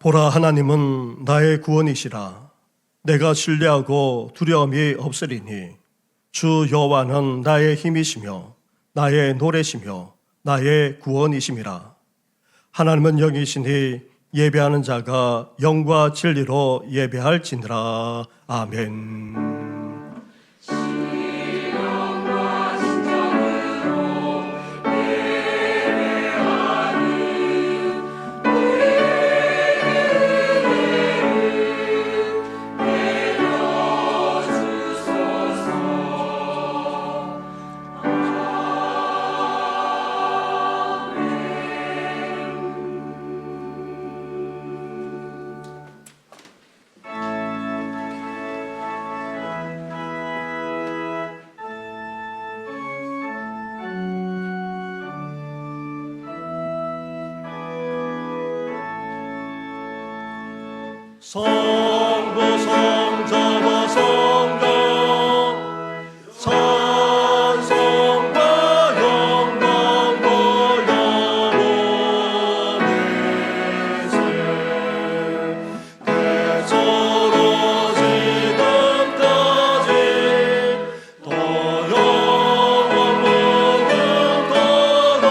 보라, 하나님은 나의 구원이시라. 내가 신뢰하고 두려움이 없으리니 주 여호와는 나의 힘이시며 나의 노래시며 나의 구원이심이라. 하나님은 영이시니 예배하는 자가 영과 진리로 예배할지니라. 아멘. 성부 성자와 성령 찬송과 영광도 영원히 대처로 지금까지 더 영원 무궁토록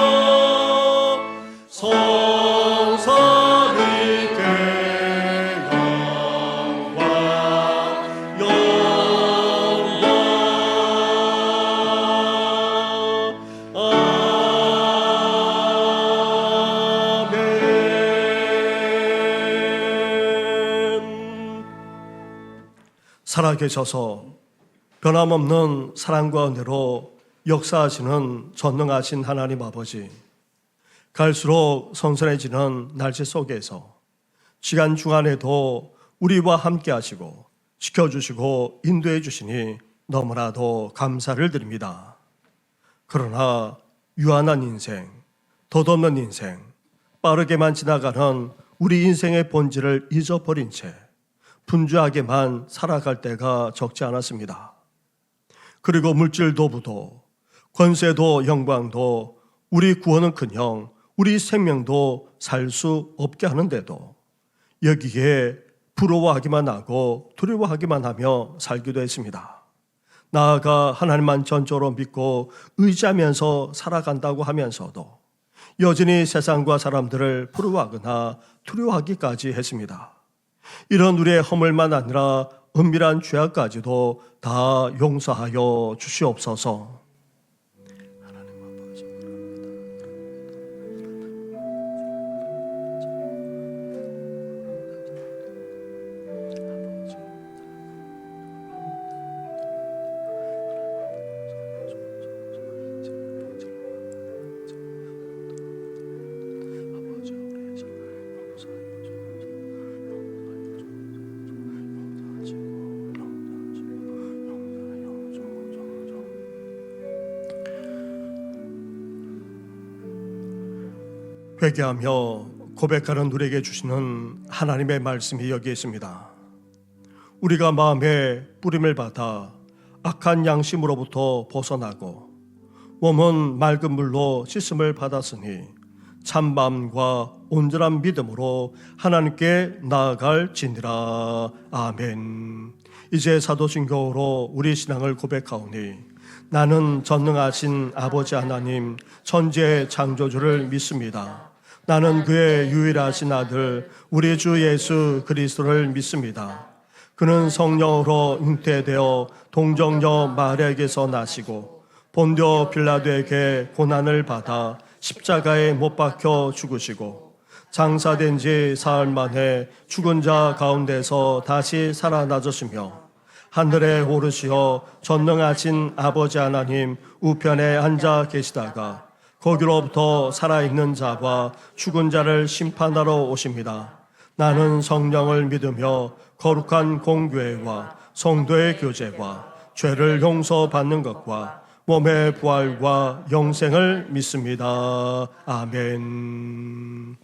성삼위께 살아계셔서 변함없는 사랑과 은혜로 역사하시는 전능하신 하나님 아버지, 갈수록 선선해지는 날씨 속에서 시간 중간에도 우리와 함께 하시고 지켜주시고 인도해 주시니 너무나도 감사를 드립니다. 그러나 유한한 인생, 덧없는 인생, 빠르게만 지나가는 우리 인생의 본질을 잊어버린 채 분주하게만 살아갈 때가 적지 않았습니다. 그리고 물질도 부도, 권세도 영광도, 우리 구원은커녕 우리 생명도 살 수 없게 하는데도 여기에 부러워하기만 하고 두려워하기만 하며 살기도 했습니다. 나아가 하나님만 전적으로 믿고 의지하면서 살아간다고 하면서도 여전히 세상과 사람들을 부러워하거나 두려워하기까지 했습니다. 이런 우리의 허물만 아니라 은밀한 죄악까지도 다 용서하여 주시옵소서. 회개하며 고백하는 우리에게 주시는 하나님의 말씀이 여기에 있습니다. 우리가 마음에 뿌림을 받아 악한 양심으로부터 벗어나고 몸은 맑은 물로 씻음을 받았으니 참 마음과 온전한 믿음으로 하나님께 나아갈지니라. 아멘. 이제 사도신경으로 우리 신앙을 고백하오니 나는 전능하신 아버지 하나님 천지의 창조주를 믿습니다. 나는 그의 유일하신 아들 우리 주 예수 그리스도를 믿습니다. 그는 성령으로 잉태되어 동정녀 마리아에게서 나시고 본디오 빌라도에게 고난을 받아 십자가에 못 박혀 죽으시고 장사된 지 사흘 만에 죽은 자 가운데서 다시 살아나셨으며 하늘에 오르시어 전능하신 아버지 하나님 우편에 앉아 계시다가 거기로부터 살아있는 자와 죽은 자를 심판하러 오십니다. 나는 성령을 믿으며 거룩한 공교회와 성도의 교제와 죄를 용서받는 것과 몸의 부활과 영생을 믿습니다. 아멘.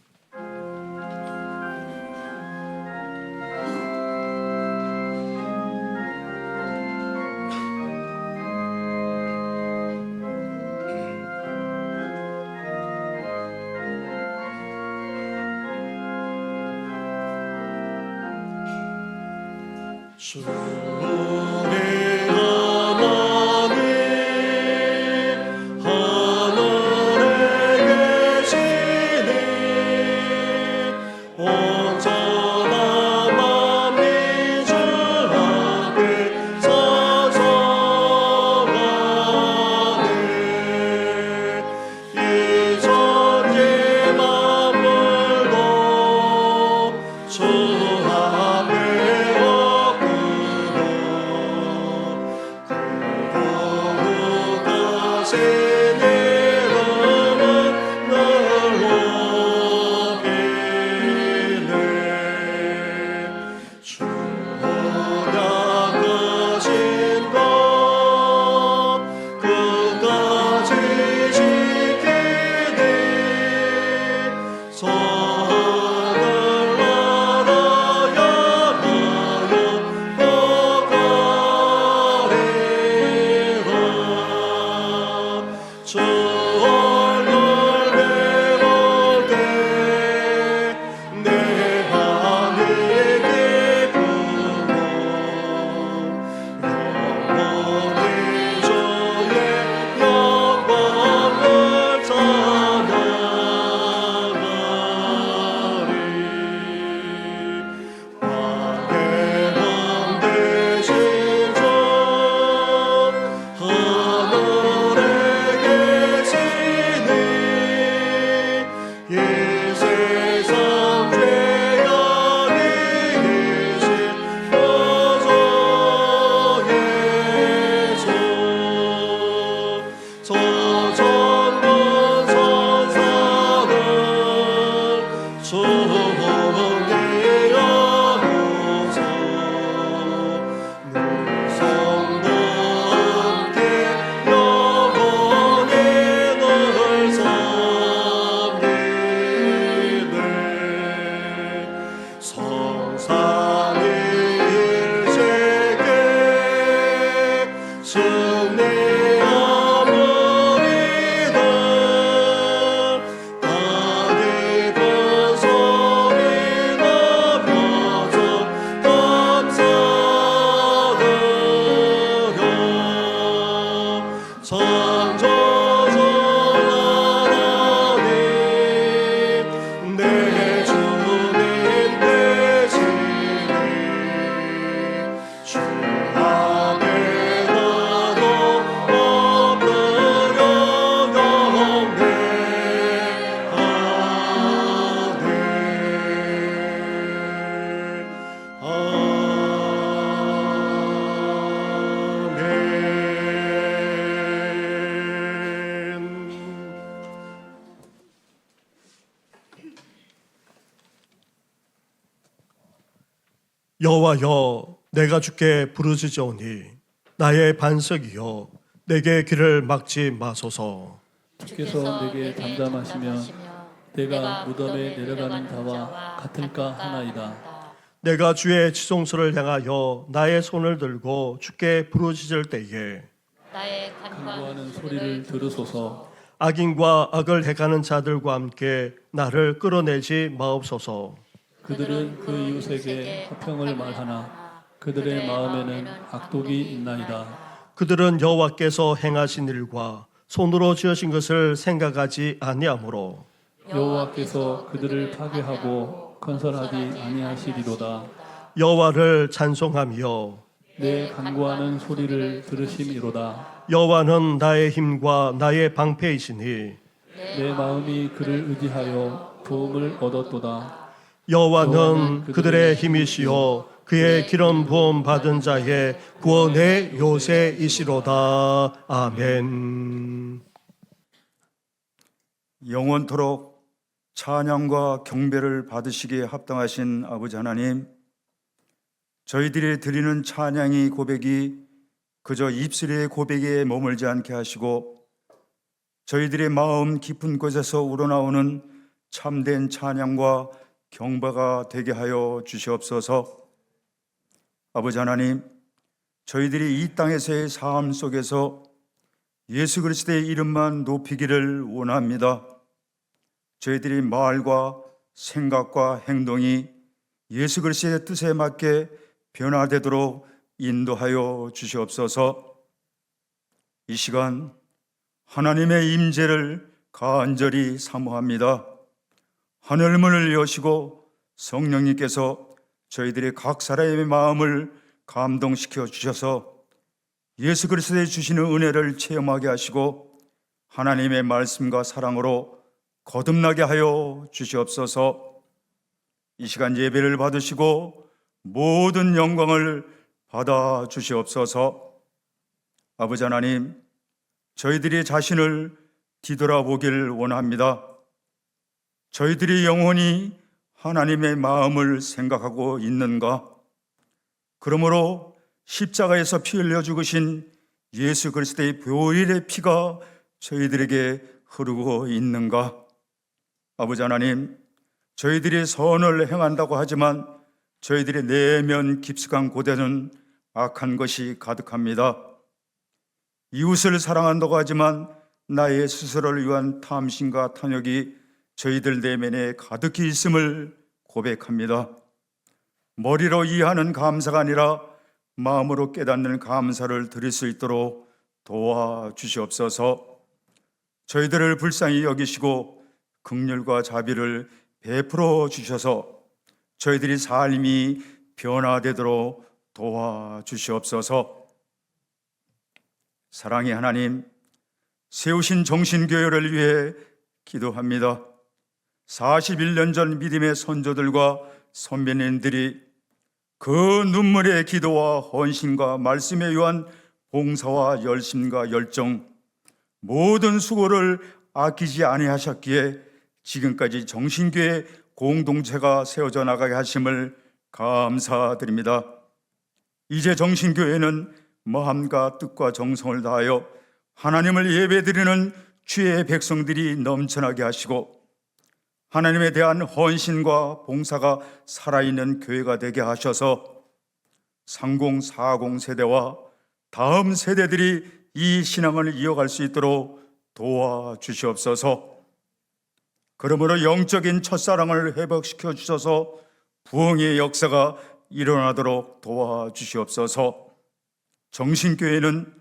우리 하나님 하늘에 계시니 온전한 만민들 앞에 서서가네 이 천지 만물도 주 앞에 여호와여, 내가 주께 부르짖으오니 나의 반석이여, 내게 길을 막지 마소서. 주께서 내게 담담하시며 내가 무덤에 내려가는 자와 같을까 하나이다. 내가 주의 지성소를 향하여 나의 손을 들고 주께 부르짖을 때에 나의 간구하는 소리를 들으소서. 악인과 악을 행하는 자들과 함께 나를 끌어내지 마옵소서. 그들은 그 이웃에게 화평을 말하나 그들의 마음에는 악독이 있나이다. 그들은 여호와께서 행하신 일과 손으로 지으신 것을 생각하지 아니하므로 여호와께서 그들을 파괴하고 건설하지 아니하시리로다. 여호와를 찬송하며 내 간구하는 소리를 들으심이로다. 여호와는 나의 힘과 나의 방패이시니 내 마음이 그를 의지하여 도움을 얻었도다. 여호와는 그들의 힘이시요 그의 기름 부음 받은 자의 구원의 요새이시로다. 아멘. 영원토록 찬양과 경배를 받으시기에 합당하신 아버지 하나님, 저희들이 드리는 찬양이 고백이 그저 입술의 고백에 머물지 않게 하시고 저희들의 마음 깊은 곳에서 우러나오는 참된 찬양과 경배가 되게 하여 주시옵소서. 아버지 하나님, 저희들이 이 땅에서의 삶 속에서 예수 그리스도의 이름만 높이기를 원합니다. 저희들이 말과 생각과 행동이 예수 그리스도의 뜻에 맞게 변화되도록 인도하여 주시옵소서. 이 시간 하나님의 임재를 간절히 사모합니다. 하늘문을 여시고 성령님께서 저희들의 각 사람의 마음을 감동시켜 주셔서 예수 그리스도의 주시는 은혜를 체험하게 하시고 하나님의 말씀과 사랑으로 거듭나게 하여 주시옵소서. 이 시간 예배를 받으시고 모든 영광을 받아 주시옵소서. 아버지 하나님, 저희들이 자신을 뒤돌아보길 원합니다. 저희들이 영원히 하나님의 마음을 생각하고 있는가? 그러므로 십자가에서 피 흘려 죽으신 예수 그리스도의 보혈의 피가 저희들에게 흐르고 있는가? 아버지 하나님, 저희들이 선을 행한다고 하지만 저희들의 내면 깊숙한 곳에는 악한 것이 가득합니다. 이웃을 사랑한다고 하지만 나의 스스로를 위한 탐심과 탐욕이 저희들 내면에 가득히 있음을 고백합니다. 머리로 이해하는 감사가 아니라 마음으로 깨닫는 감사를 드릴 수 있도록 도와주시옵소서. 저희들을 불쌍히 여기시고 긍휼과 자비를 베풀어 주셔서 저희들이 삶이 변화되도록 도와주시옵소서. 사랑의 하나님, 세우신 정신교회를 위해 기도합니다. 41년 전 믿음의 선조들과 선배님들이 그 눈물의 기도와 헌신과 말씀에 의한 봉사와 열심과 열정, 모든 수고를 아끼지 아니하셨기에 지금까지 정신교회 공동체가 세워져 나가게 하심을 감사드립니다. 이제 정신교회는 마음과 뜻과 정성을 다하여 하나님을 예배드리는 주의 백성들이 넘쳐나게 하시고 하나님에 대한 헌신과 봉사가 살아있는 교회가 되게 하셔서 30, 40 세대와 다음 세대들이 이 신앙을 이어갈 수 있도록 도와주시옵소서. 그러므로 영적인 첫사랑을 회복시켜 주셔서 부흥의 역사가 일어나도록 도와주시옵소서. 정신교회는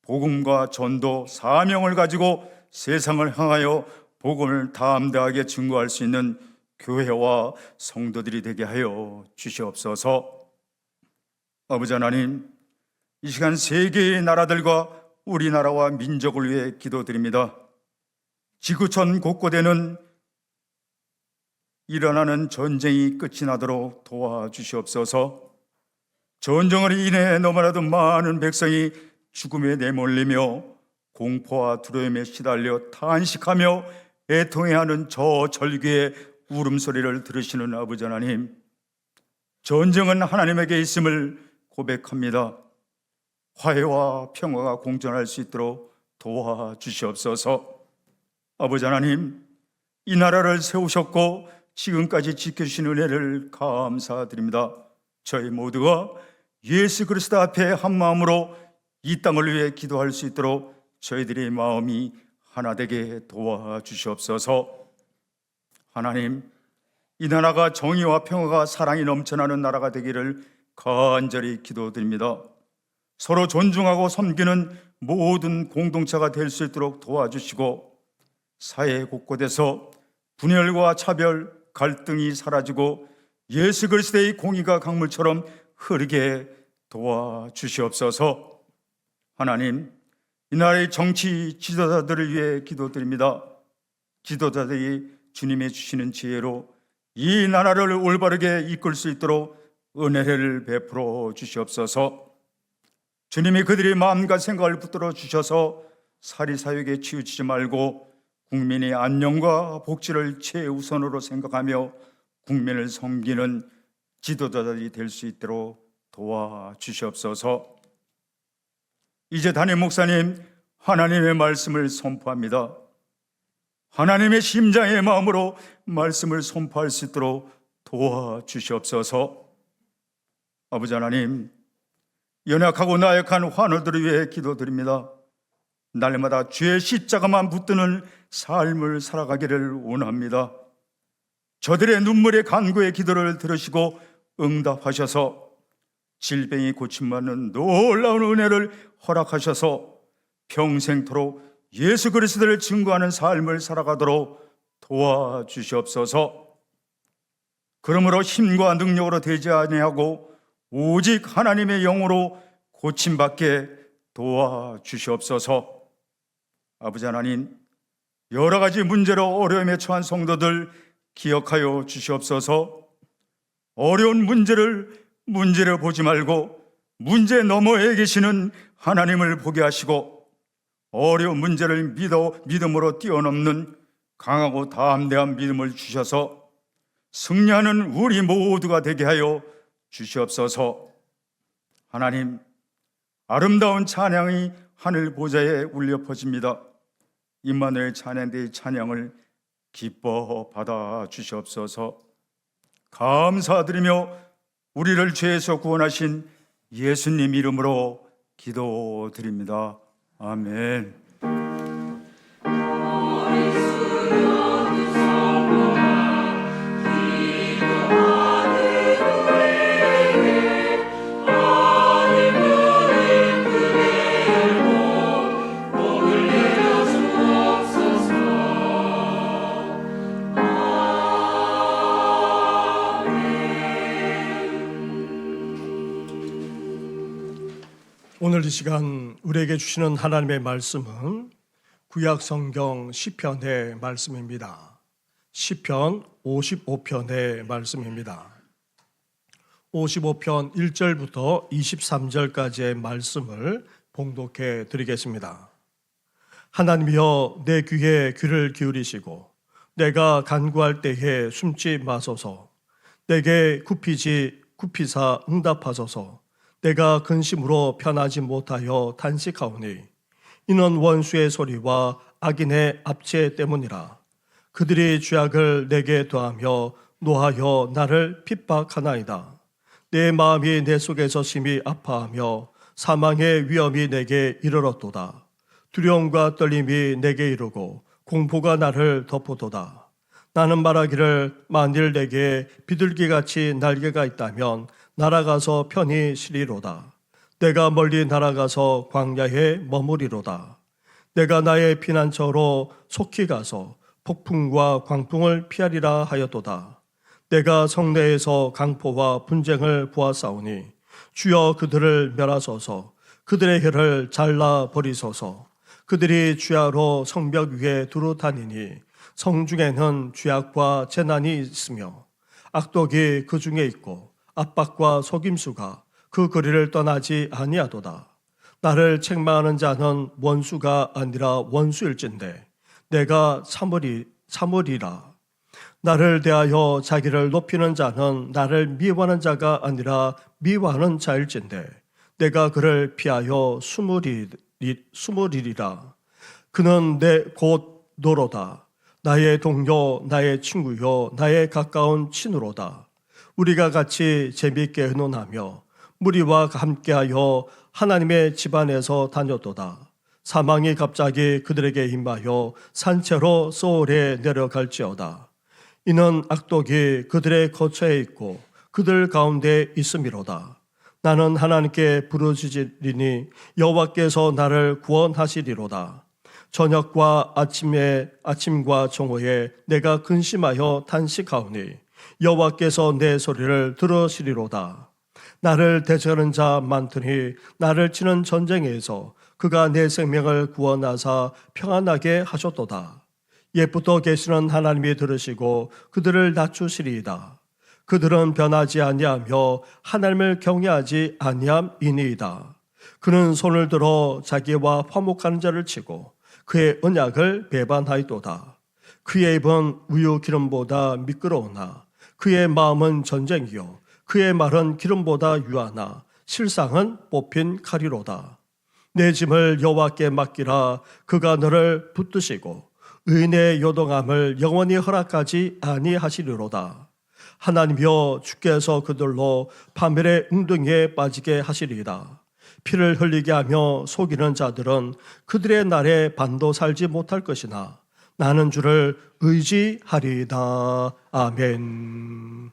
복음과 전도, 사명을 가지고 세상을 향하여 복음을 담대하게 증거할 수 있는 교회와 성도들이 되게 하여 주시옵소서. 아버지 하나님, 이 시간 세계의 나라들과 우리나라와 민족을 위해 기도드립니다. 지구촌 곳곳에는 일어나는 전쟁이 끝이 나도록 도와주시옵소서. 전쟁으로 인해 너무나도 많은 백성이 죽음에 내몰리며 공포와 두려움에 시달려 탄식하며 애통해하는 저 절규의 울음소리를 들으시는 아버지 하나님, 전쟁은 하나님에게 있음을 고백합니다. 화해와 평화가 공존할 수 있도록 도와주시옵소서. 아버지 하나님, 이 나라를 세우셨고 지금까지 지켜주신 은혜를 감사드립니다. 저희 모두가 예수 그리스도 앞에 한 마음으로 이 땅을 위해 기도할 수 있도록 저희들의 마음이 하나 되게 도와주시옵소서. 하나님, 이 나라가 정의와 평화가 사랑이 넘쳐나는 나라가 되기를 간절히 기도드립니다. 서로 존중하고 섬기는 모든 공동체가 될 수 있도록 도와주시고 사회 곳곳에서 분열과 차별, 갈등이 사라지고 예수 그리스도의 공의가 강물처럼 흐르게 도와주시옵소서. 하나님, 이 나라의 정치 지도자들을 위해 기도드립니다. 지도자들이 주님의 주시는 지혜로 이 나라를 올바르게 이끌 수 있도록 은혜를 베풀어 주시옵소서. 주님이 그들의 마음과 생각을 붙들어 주셔서 사리사욕에 치우치지 말고 국민의 안녕과 복지를 최우선으로 생각하며 국민을 섬기는 지도자들이 될 수 있도록 도와주시옵소서. 이제 담임 목사님, 하나님의 말씀을 선포합니다. 하나님의 심장의 마음으로 말씀을 선포할 수 있도록 도와주시옵소서. 아버지 하나님, 연약하고 나약한 환우들을 위해 기도드립니다. 날마다 주의 십자가만 붙드는 삶을 살아가기를 원합니다. 저들의 눈물의 간구의 기도를 들으시고 응답하셔서 질병이 고침받는 놀라운 은혜를 허락하셔서 평생토록 예수 그리스도를 증거하는 삶을 살아가도록 도와주시옵소서. 그러므로 힘과 능력으로 되지 아니하고 오직 하나님의 영으로 고침받게 도와주시옵소서. 아버지 하나님, 여러 가지 문제로 어려움에 처한 성도들 기억하여 주시옵소서. 어려운 문제를 보지 말고 문제 너머에 계시는 하나님을 보게 하시고, 어려운 문제를 믿음으로 뛰어넘는 강하고 담대한 믿음을 주셔서 승리하는 우리 모두가 되게 하여 주시옵소서. 하나님, 아름다운 찬양이 하늘 보좌에 울려 퍼집니다. 임마누엘 찬양대의 찬양을 기뻐 받아 주시옵소서. 감사드리며 우리를 죄에서 구원하신 예수님 이름으로 기도드립니다. 아멘. 오늘 이 시간 우리에게 주시는 하나님의 말씀은 구약 성경 시편의 말씀입니다. 시편 55편의 말씀입니다. 55편 1절부터 23절까지의 말씀을 봉독해 드리겠습니다. 하나님이여, 내 귀에 귀를 기울이시고 내가 간구할 때에 숨지 마소서. 내게 굽히사 응답하소서. 내가 근심으로 편하지 못하여 탄식하오니 이는 원수의 소리와 악인의 압제 때문이라. 그들이 죄악을 내게 더하며 노하여 나를 핍박하나이다. 내 마음이 내 속에서 심히 아파하며 사망의 위험이 내게 이르렀도다. 두려움과 떨림이 내게 이르고 공포가 나를 덮어도다. 나는 말하기를, 만일 내게 비둘기같이 날개가 있다면 날아가서 편히 쉬리로다. 내가 멀리 날아가서 광야에 머무리로다. 내가 나의 피난처로 속히 가서 폭풍과 광풍을 피하리라 하였도다. 내가 성내에서 강포와 분쟁을 보았사오니 주여 그들을 멸하소서. 그들의 혀를 잘라버리소서. 그들이 죄악으로 성벽 위에 두루 다니니 성중에는 죄악과 재난이 있으며 악독이 그 중에 있고 압박과 속임수가 그 거리를 떠나지 아니하도다. 나를 책망하는 자는 원수가 아니라 원수일진데 내가 참으리라. 나를 대하여 자기를 높이는 자는 나를 미워하는 자가 아니라 미워하는 자일진데 내가 그를 피하여 숨으리라. 그는 내 곧 너로다. 나의 동료, 나의 친구요, 나의 가까운 친구로다. 우리가 같이 재미있게 의논하며 무리와 함께하여 하나님의 집안에서 다녔도다. 사망이 갑자기 그들에게 임하여 산채로 소홀에 내려갈지어다. 이는 악독이 그들의 거처에 있고 그들 가운데 있음이로다. 나는 하나님께 부르짖으리니 여호와께서 나를 구원하시리로다. 저녁과 아침과 정오에 내가 근심하여 탄식하오니 여호와께서 내 소리를 들으시리로다. 나를 대적하는 자 많더니 나를 치는 전쟁에서 그가 내 생명을 구원하사 평안하게 하셨도다. 옛부터 계시는 하나님이 들으시고 그들을 낮추시리이다. 그들은 변하지 아니하며 하나님을 경외하지 아니함이니이다. 그는 손을 들어 자기와 화목하는 자를 치고 그의 언약을 배반하였도다. 그의 입은 우유 기름보다 미끄러우나 그의 마음은 전쟁이요 그의 말은 기름보다 유하나 실상은 뽑힌 칼이로다. 내 짐을 여호와께 맡기라. 그가 너를 붙드시고 의인의 요동함을 영원히 허락하지 아니하시리로다. 하나님이여, 주께서 그들로 파멸의 웅덩이에 빠지게 하시리이다. 피를 흘리게 하며 속이는 자들은 그들의 날에 반도 살지 못할 것이나 나는 주를 의지하리이다. 아멘.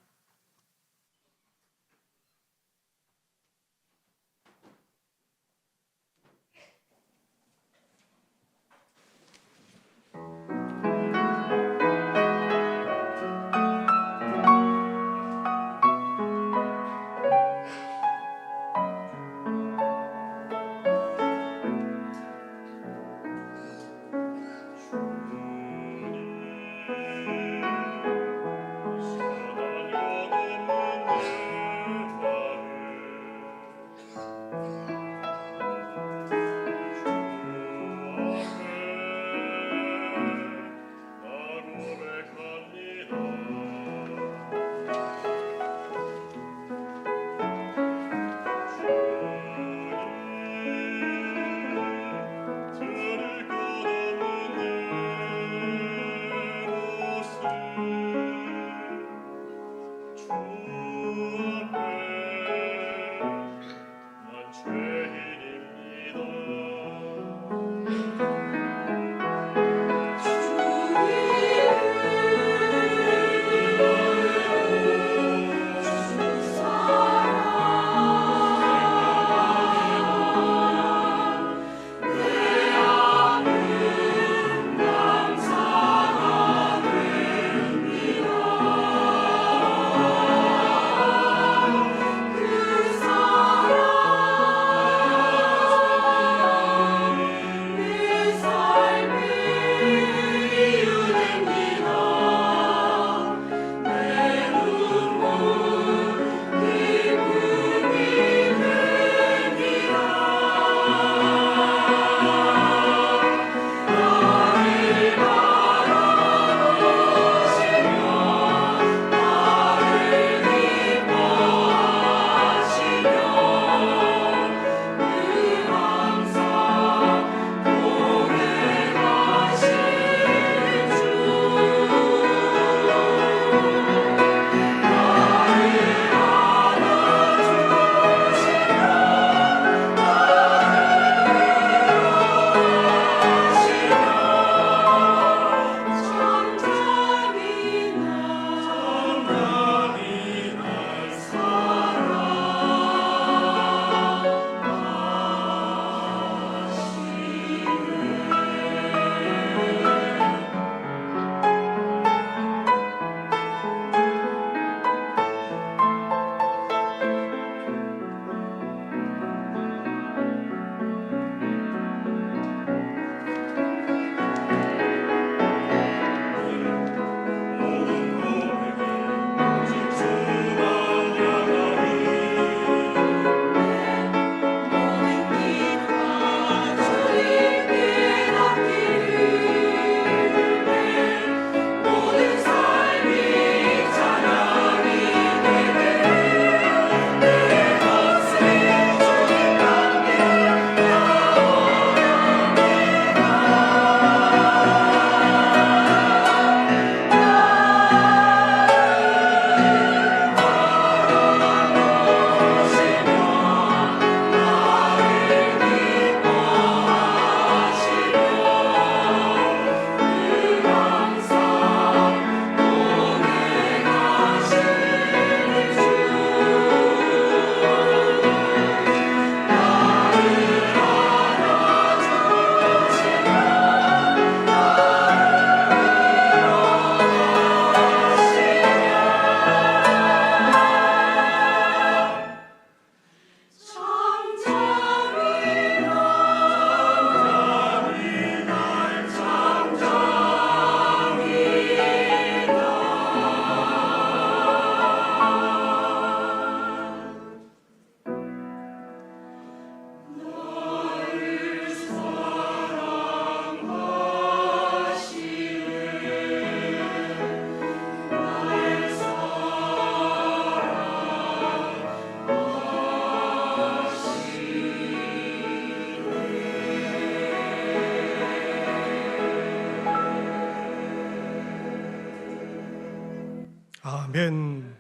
아멘.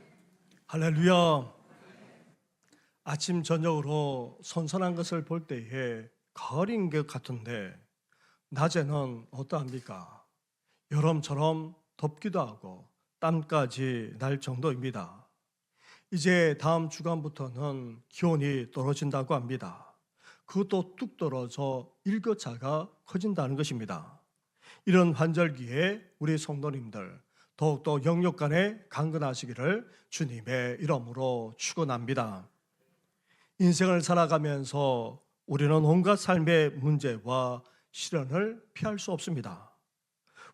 할렐루야. 아침 저녁으로 선선한 것을 볼 때에 가을인 것 같은데 낮에는 어떠합니까? 여름처럼 덥기도 하고 땀까지 날 정도입니다. 이제 다음 주간부터는 기온이 떨어진다고 합니다. 그것도 뚝 떨어져 일교차가 커진다는 것입니다. 이런 환절기에 우리 성도님들 더욱더 영육간에 강건하시기를 주님의 이름으로 축원합니다. 인생을 살아가면서 우리는 온갖 삶의 문제와 시련을 피할 수 없습니다.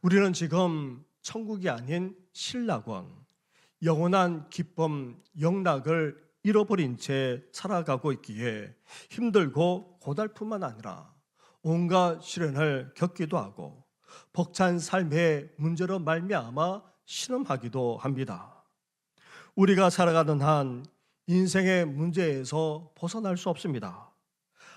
우리는 지금 천국이 아닌 신락원, 영원한 기쁨, 영락을 잃어버린 채 살아가고 있기에 힘들고 고달뿐만 아니라 온갖 시련을 겪기도 하고 벅찬 삶의 문제로 말미암아 신음하기도 합니다. 우리가 살아가는 한 인생의 문제에서 벗어날 수 없습니다.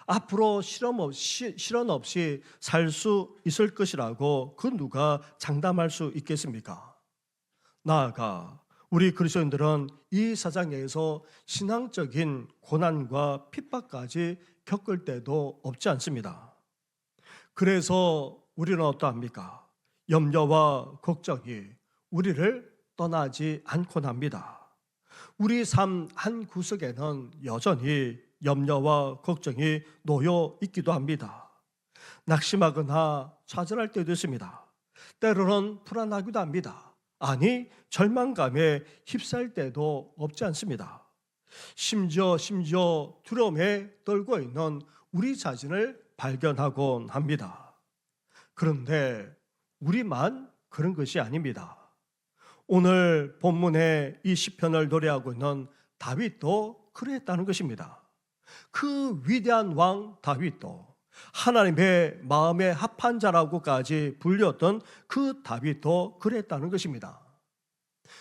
앞으로 시련 없이 살 수 있을 것이라고 그 누가 장담할 수 있겠습니까? 나아가 우리 그리스도인들은 이 세상에서 신앙적인 고난과 핍박까지 겪을 때도 없지 않습니다. 그래서 우리는 어떠합니까? 염려와 걱정이 우리를 떠나지 않곤 합니다. 우리 삶 한 구석에는 여전히 염려와 걱정이 놓여 있기도 합니다. 낙심하거나 좌절할 때도 있습니다. 때로는 불안하기도 합니다. 아니, 절망감에 휩싸일 때도 없지 않습니다. 심지어 두려움에 떨고 있는 우리 자신을 발견하곤 합니다. 그런데 우리만 그런 것이 아닙니다. 오늘 본문의 이 시편을 노래하고 있는 다윗도 그랬다는 것입니다. 그 위대한 왕 다윗도 하나님의 마음에 합한 자라고까지 불렸던 그 다윗도 그랬다는 것입니다.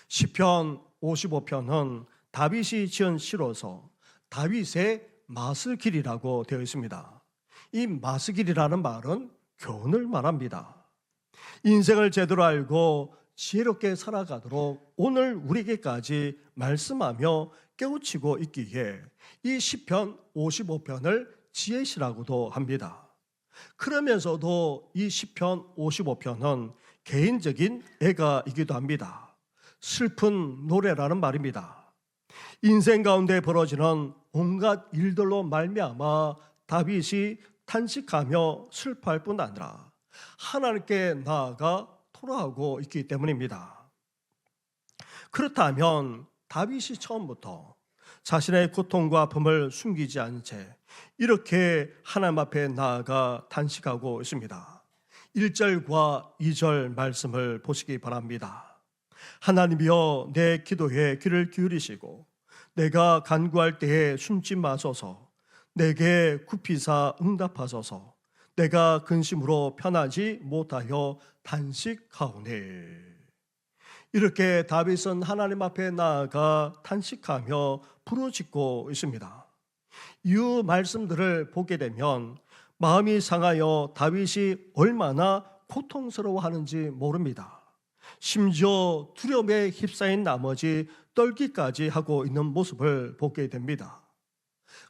시편 55편은 다윗이 지은 시로서 다윗의 마스길이라고 되어 있습니다. 이 마스길이라는 말은 교훈을 말합니다. 인생을 제대로 알고 지혜롭게 살아가도록 오늘 우리에게까지 말씀하며 깨우치고 있기에 이 시편 55편을 지혜시라고도 합니다. 그러면서도 이 시편 55편은 개인적인 애가이기도 합니다. 슬픈 노래라는 말입니다. 인생 가운데 벌어지는 온갖 일들로 말미암아 다윗이 탄식하며 슬퍼할 뿐 아니라 하나님께 나아가 토로하고 있기 때문입니다. 그렇다면 다윗이 처음부터 자신의 고통과 아픔을 숨기지 않은 채 이렇게 하나님 앞에 나아가 탄식하고 있습니다. 1절과 2절 말씀을 보시기 바랍니다. 하나님이여 내 기도에 귀를 기울이시고 내가 간구할 때에 숨지 마소서. 내게 굽히사 응답하소서. 내가 근심으로 편하지 못하여 탄식하오네. 이렇게 다윗은 하나님 앞에 나아가 탄식하며 부르짖고 있습니다. 이 말씀들을 보게 되면 마음이 상하여 다윗이 얼마나 고통스러워하는지 모릅니다. 심지어 두려움에 휩싸인 나머지 떨기까지 하고 있는 모습을 보게 됩니다.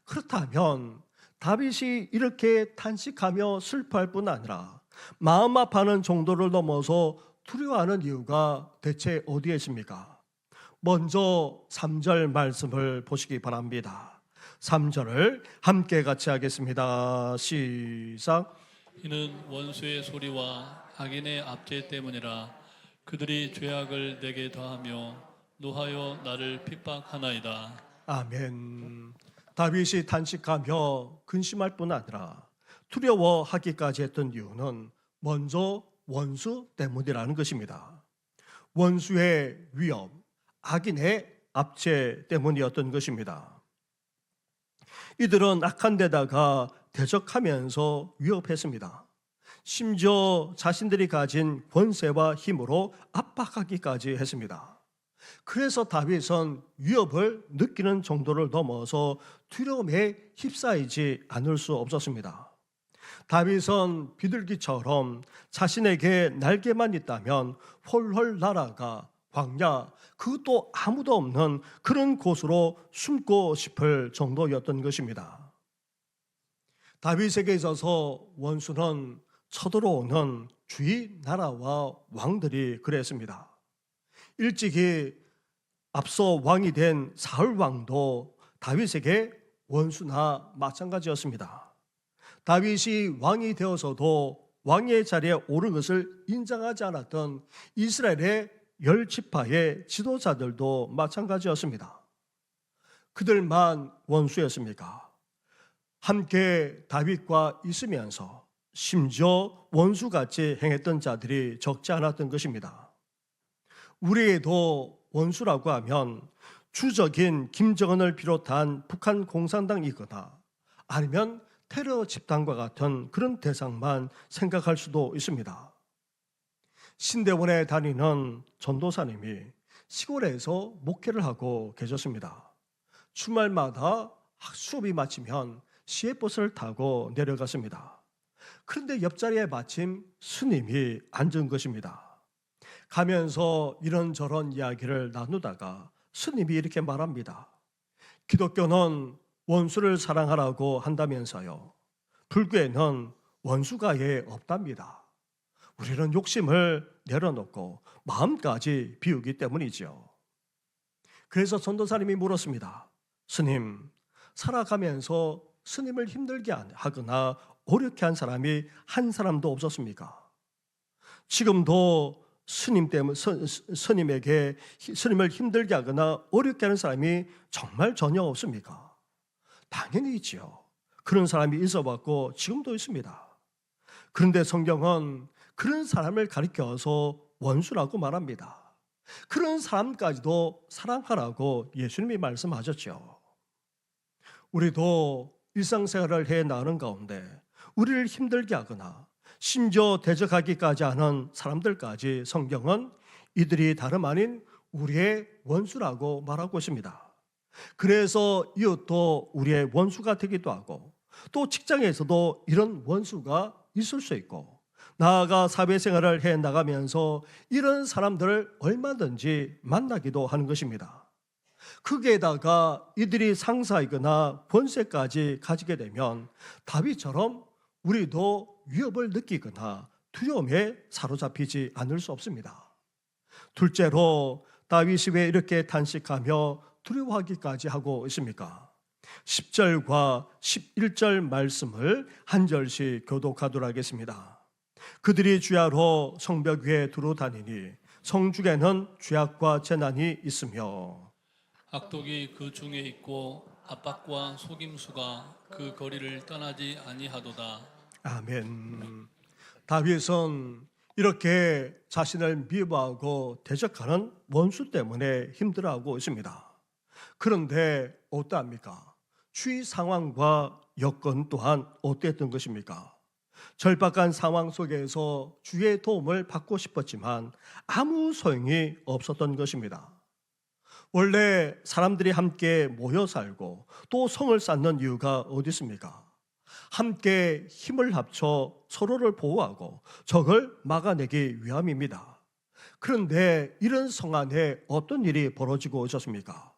그렇다면 다윗이 이렇게 탄식하며 슬퍼할 뿐 아니라 마음 아파하는 정도를 넘어서 두려워하는 이유가 대체 어디에 있습니까? 먼저 3절 말씀을 보시기 바랍니다. 3절을 함께 같이 하겠습니다. 시작. 이는 원수의 소리와 악인의 압제 때문이라. 그들이 죄악을 내게 더하며 노하여 나를 핍박하나이다. 아멘. 다윗이 탄식하며 근심할 뿐 아니라 두려워하기까지 했던 이유는 먼저 원수 때문이라는 것입니다. 원수의 위협, 악인의 압제 때문이었던 것입니다. 이들은 악한 데다가 대적하면서 위협했습니다. 심지어 자신들이 가진 권세와 힘으로 압박하기까지 했습니다. 그래서 다윗은 위협을 느끼는 정도를 넘어서 두려움에 휩싸이지 않을 수 없었습니다. 다윗은 비둘기처럼 자신에게 날개만 있다면 홀홀 날아가 광야, 그것도 아무도 없는 그런 곳으로 숨고 싶을 정도였던 것입니다. 다윗에게 있어서 원수는 쳐들어오는 주위 나라와 왕들이 그랬습니다. 일찍이 앞서 왕이 된 사울 왕도 다윗에게 원수나 마찬가지였습니다. 다윗이 왕이 되어서도 왕의 자리에 오른 것을 인정하지 않았던 이스라엘의 10지파의 지도자들도 마찬가지였습니다. 그들만 원수였습니까? 함께 다윗과 있으면서 심지어 원수같이 행했던 자들이 적지 않았던 것입니다. 우리에도 원수라고 하면 주적인 김정은을 비롯한 북한 공산당이거나 아니면 테러 집단과 같은 그런 대상만 생각할 수도 있습니다. 신대원에 다니는 전도사님이 시골에서 목회를 하고 계셨습니다. 주말마다 수업이 마치면 시외버스를 타고 내려갔습니다. 그런데 옆자리에 마침 스님이 앉은 것입니다. 가면서 이런저런 이야기를 나누다가 스님이 이렇게 말합니다. 기독교는 원수를 사랑하라고 한다면서요. 불교에는 원수가 아예 없답니다. 우리는 욕심을 내려놓고 마음까지 비우기 때문이죠. 그래서 전도사님이 물었습니다. 스님, 살아가면서 스님을 힘들게 하거나 어렵게 한 사람이 한 사람도 없었습니까? 지금도 스님에게 스님을 힘들게 하거나 어렵게 하는 사람이 정말 전혀 없습니까? 당연히 있지요. 그런 사람이 있어봤고 지금도 있습니다. 그런데 성경은 그런 사람을 가리켜서 원수라고 말합니다. 그런 사람까지도 사랑하라고 예수님이 말씀하셨죠. 우리도 일상생활을 해 나가는 가운데 우리를 힘들게 하거나 심지어 대적하기까지 하는 사람들까지 성경은 이들이 다름 아닌 우리의 원수라고 말하고 있습니다. 그래서 이웃도 우리의 원수가 되기도 하고 또 직장에서도 이런 원수가 있을 수 있고 나아가 사회생활을 해 나가면서 이런 사람들을 얼마든지 만나기도 하는 것입니다. 거기에다가 이들이 상사이거나 권세까지 가지게 되면 다윗처럼 우리도 위협을 느끼거나 두려움에 사로잡히지 않을 수 없습니다. 둘째로 다윗이 왜 이렇게 단식하며 두려워하기까지 하고 있습니까? 10절과 11절 말씀을 한 절씩 교독하도록 하겠습니다. 그들이 주야로 성벽 위에 두루 다니니 성중에는 죄악과 재난이 있으며 악독이 그 중에 있고 압박과 속임수가 그 거리를 떠나지 아니하도다. 아멘. 다윗은 이렇게 자신을 미워하고 대적하는 원수 때문에 힘들어하고 있습니다. 그런데 어떠합니까? 주위 상황과 여건 또한 어땠던 것입니까? 절박한 상황 속에서 주의 도움을 받고 싶었지만 아무 소용이 없었던 것입니다. 원래 사람들이 함께 모여 살고 또 성을 쌓는 이유가 어디 있습니까? 함께 힘을 합쳐 서로를 보호하고 적을 막아내기 위함입니다. 그런데 이런 성 안에 어떤 일이 벌어지고 있었습니까?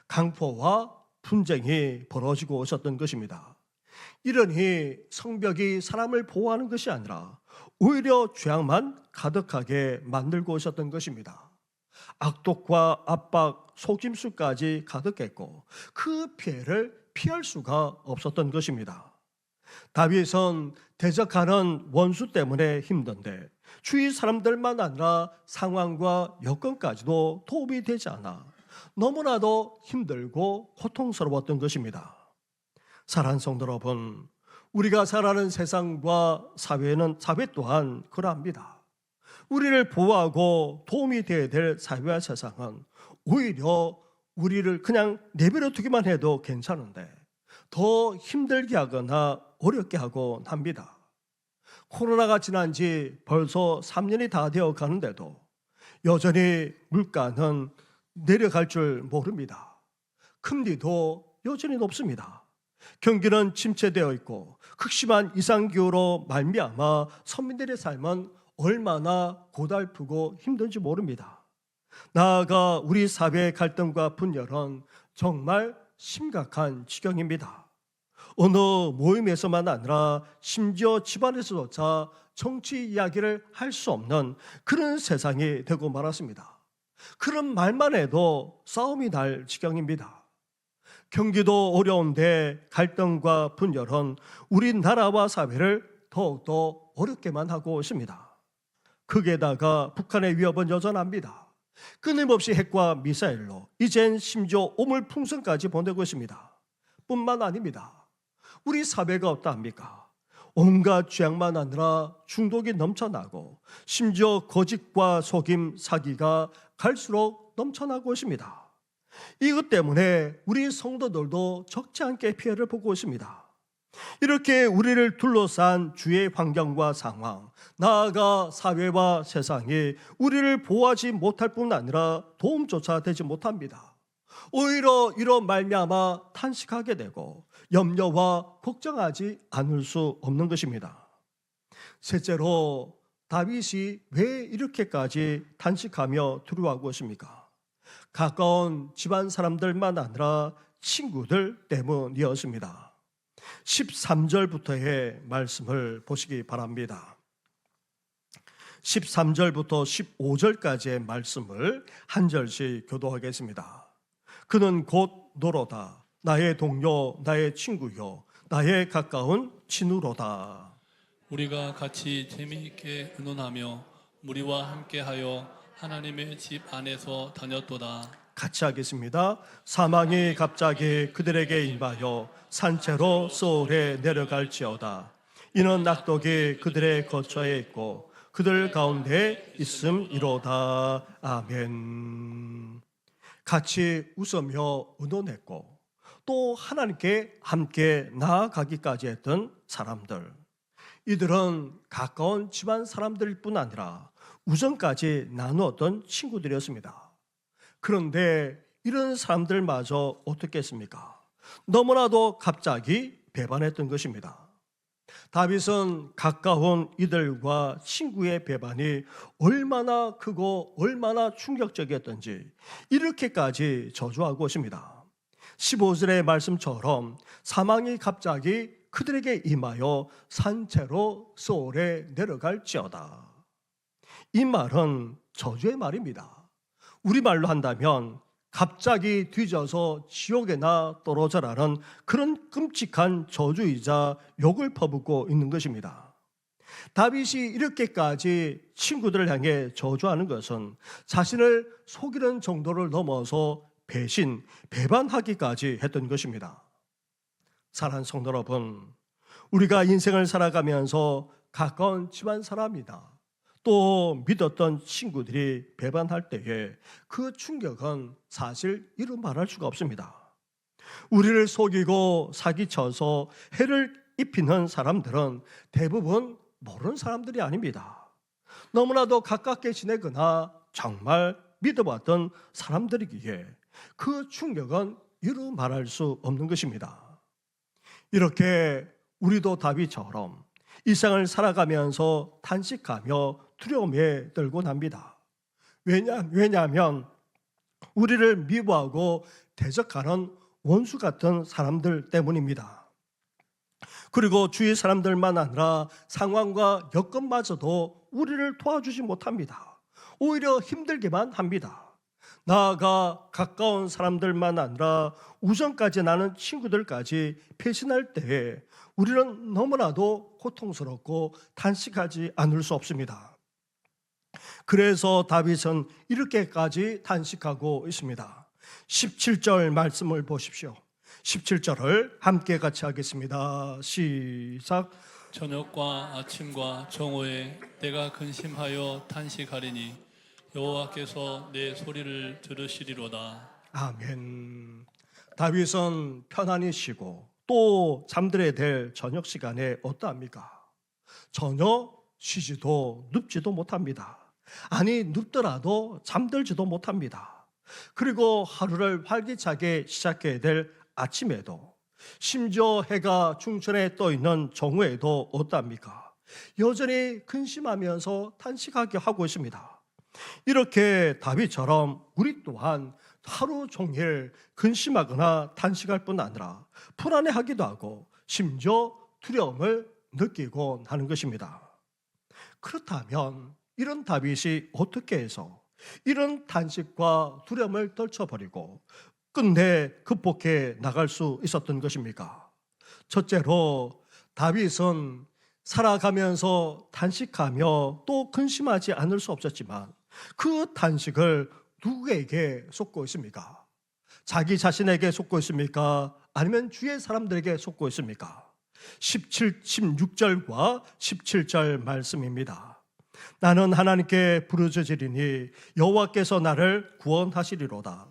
강포와 분쟁이 벌어지고 있었던 것입니다. 이러니 성벽이 사람을 보호하는 것이 아니라 오히려 죄악만 가득하게 만들고 있었던 것입니다. 악독과 압박, 속임수까지 가득했고 그 피해를 피할 수가 없었던 것입니다. 다윗은 대적하는 원수 때문에 힘든데 주위 사람들만 아니라 상황과 여건까지도 도움이 되지 않아 너무나도 힘들고 고통스러웠던 것입니다. 사랑하는 성도 여러분, 우리가 살아가는 세상과 사회 또한 그러합니다. 우리를 보호하고 도움이 되어야 될 사회와 세상은 오히려 우리를 그냥 내버려 두기만 해도 괜찮은데 더 힘들게 하거나 어렵게 하곤 합니다. 코로나가 지난 지 벌써 3년이 다 되어 가는데도 여전히 물가는 내려갈 줄 모릅니다. 금리도 여전히 높습니다. 경기는 침체되어 있고 극심한 이상기후로 말미암아 서민들의 삶은 얼마나 고달프고 힘든지 모릅니다. 나아가 우리 사회의 갈등과 분열은 정말 심각한 지경입니다. 어느 모임에서만 아니라 심지어 집안에서조차 정치 이야기를 할 수 없는 그런 세상이 되고 말았습니다. 그런 말만 해도 싸움이 날 지경입니다. 경기도 어려운데 갈등과 분열은 우리나라와 사회를 더욱더 어렵게만 하고 있습니다. 거기에다가 북한의 위협은 여전합니다. 끊임없이 핵과 미사일로 이젠 심지어 오물풍선까지 보내고 있습니다. 뿐만 아닙니다. 우리 사회가 어떠합니까? 온갖 죄악만 아니라 중독이 넘쳐나고 심지어 거짓과 속임, 사기가 갈수록 넘쳐나고 있습니다. 이것 때문에 우리 성도들도 적지 않게 피해를 보고 있습니다. 이렇게 우리를 둘러싼 주의 환경과 상황, 나아가 사회와 세상이 우리를 보호하지 못할 뿐 아니라 도움조차 되지 못합니다. 오히려 이로 말미암아 탄식하게 되고 염려와 걱정하지 않을 수 없는 것입니다. 셋째로 다윗이 왜 이렇게까지 탄식하며 두려워하고 있습니까? 가까운 집안 사람들만 아니라 친구들 때문이었습니다. 13절부터의 말씀을 보시기 바랍니다. 13절부터 15절까지의 말씀을 한 절씩 교도하겠습니다. 그는 곧 너로다. 나의 동료, 나의 친구요, 나의 가까운 친우로다. 우리가 같이 재미있게 의논하며 무리와 함께하여 하나님의 집 안에서 다녔도다. 같이 하겠습니다. 사망이 갑자기 그들에게 임하여 산채로 소울에 내려갈지어다. 이는 낙독이 그들의 거처에 있고 그들 가운데 있음이로다. 아멘. 같이 웃으며 의논했고 또 하나님께 함께 나아가기까지 했던 사람들, 이들은 가까운 집안 사람들일 뿐 아니라 우정까지 나누었던 친구들이었습니다. 그런데 이런 사람들마저 어떻게 했습니까? 너무나도 갑자기 배반했던 것입니다. 다윗은 가까운 이들과 친구의 배반이 얼마나 크고 얼마나 충격적이었던지 이렇게까지 저주하고 있습니다. 15절의 말씀처럼 사망이 갑자기 그들에게 임하여 산채로 소울에 내려갈지어다. 이 말은 저주의 말입니다. 우리말로 한다면 갑자기 뒤져서 지옥에나 떨어져라는 그런 끔찍한 저주이자 욕을 퍼붓고 있는 것입니다. 다윗이 이렇게까지 친구들을 향해 저주하는 것은 자신을 속이는 정도를 넘어서 배신, 배반하기까지 했던 것입니다. 사랑하는 성도 여러분, 우리가 인생을 살아가면서 가까운 집안 사람이다, 또 믿었던 친구들이 배반할 때에 그 충격은 사실 이루 말할 수가 없습니다. 우리를 속이고 사기쳐서 해를 입히는 사람들은 대부분 모르는 사람들이 아닙니다. 너무나도 가깝게 지내거나 정말 믿어봤던 사람들이기에 그 충격은 이루 말할 수 없는 것입니다. 이렇게 우리도 다윗처럼 일상을 살아가면서 탄식하며 두려움에 떨곤 합니다. 왜냐하면 우리를 미워하고 대적하는 원수 같은 사람들 때문입니다. 그리고 주위 사람들만 아니라 상황과 여건마저도 우리를 도와주지 못합니다. 오히려 힘들게만 합니다. 나아가 가까운 사람들만 아니라 우정까지 나는 친구들까지 배신할 때에 우리는 너무나도 고통스럽고 탄식하지 않을 수 없습니다. 그래서 다윗은 이렇게까지 탄식하고 있습니다. 17절 말씀을 보십시오. 17절을 함께 같이 하겠습니다. 시작. 저녁과 아침과 정오에 내가 근심하여 탄식하리니 여호와께서 내 소리를 들으시리로다. 아멘. 다윗은 편안히 쉬고 또 잠들어야 될 저녁 시간에 어떠합니까? 전혀 쉬지도 눕지도 못합니다. 아니, 눕더라도 잠들지도 못합니다. 그리고 하루를 활기차게 시작해야 될 아침에도, 심지어 해가 중천에 떠 있는 정오에도 어떠합니까? 여전히 근심하면서 탄식하게 하고 있습니다. 이렇게 다윗처럼 우리 또한 하루 종일 근심하거나 탄식할 뿐 아니라 불안해하기도 하고 심지어 두려움을 느끼곤 하는 것입니다. 그렇다면 이런 다윗이 어떻게 해서 이런 탄식과 두려움을 떨쳐버리고 끝내 극복해 나갈 수 있었던 것입니까? 첫째로 다윗은 살아가면서 탄식하며 또 근심하지 않을 수 없었지만 그 탄식을 누구에게 쏟고 있습니까? 자기 자신에게 쏟고 있습니까? 아니면 주위의 사람들에게 쏟고 있습니까? 16절과 17절 말씀입니다. 나는 하나님께 부르짖으리니 여호와께서 나를 구원하시리로다.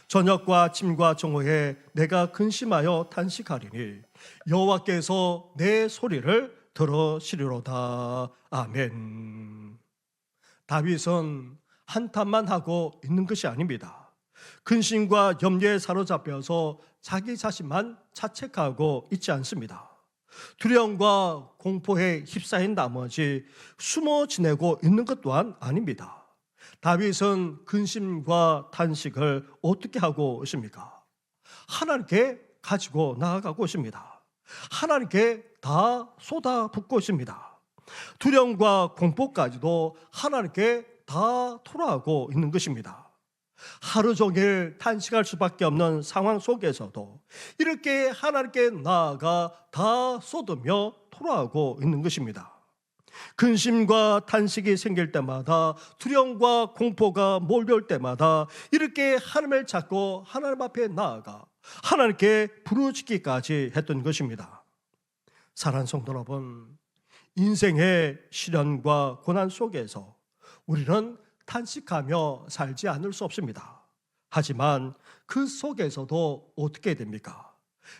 저녁과 아침과 정오에 내가 근심하여 탄식하리니 여호와께서 내 소리를 들으시리로다. 아멘. 다윗은 한탄만 하고 있는 것이 아닙니다. 근심과 염려에 사로잡혀서 자기 자신만 자책하고 있지 않습니다. 두려움과 공포에 휩싸인 나머지 숨어 지내고 있는 것 또한 아닙니다. 다윗은 근심과 탄식을 어떻게 하고 있습니까? 하나님께 가지고 나아가고 있습니다. 하나님께 다 쏟아붓고 있습니다. 두려움과 공포까지도 하나님께 다 토로하고 있는 것입니다. 하루 종일 탄식할 수밖에 없는 상황 속에서도 이렇게 하나님께 나아가 다 쏟으며 토로하고 있는 것입니다. 근심과 탄식이 생길 때마다 두려움과 공포가 몰려올 때마다 이렇게 하나님을 찾고 하나님 앞에 나아가 하나님께 부르짖기까지 했던 것입니다. 사랑하는 성도 여러분, 인생의 시련과 고난 속에서 우리는 탄식하며 살지 않을 수 없습니다. 하지만 그 속에서도 어떻게 됩니까?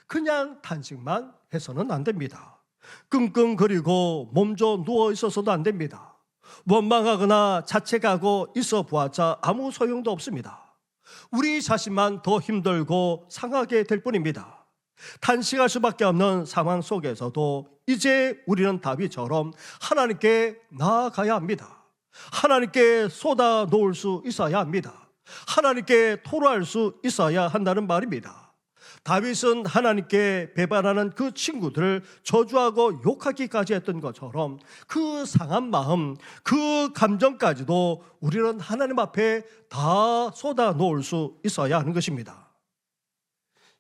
그냥 탄식만 해서는 안 됩니다. 끙끙거리고 몸져 누워 있어서도 안 됩니다. 원망하거나 자책하고 있어 보았자 아무 소용도 없습니다. 우리 자신만 더 힘들고 상하게 될 뿐입니다. 탄식할 수밖에 없는 상황 속에서도 이제 우리는 다윗처럼 하나님께 나아가야 합니다. 하나님께 쏟아 놓을 수 있어야 합니다. 하나님께 토로할 수 있어야 한다는 말입니다. 다윗은 하나님께 배반하는 그 친구들을 저주하고 욕하기까지 했던 것처럼 그 상한 마음, 그 감정까지도 우리는 하나님 앞에 다 쏟아 놓을 수 있어야 하는 것입니다.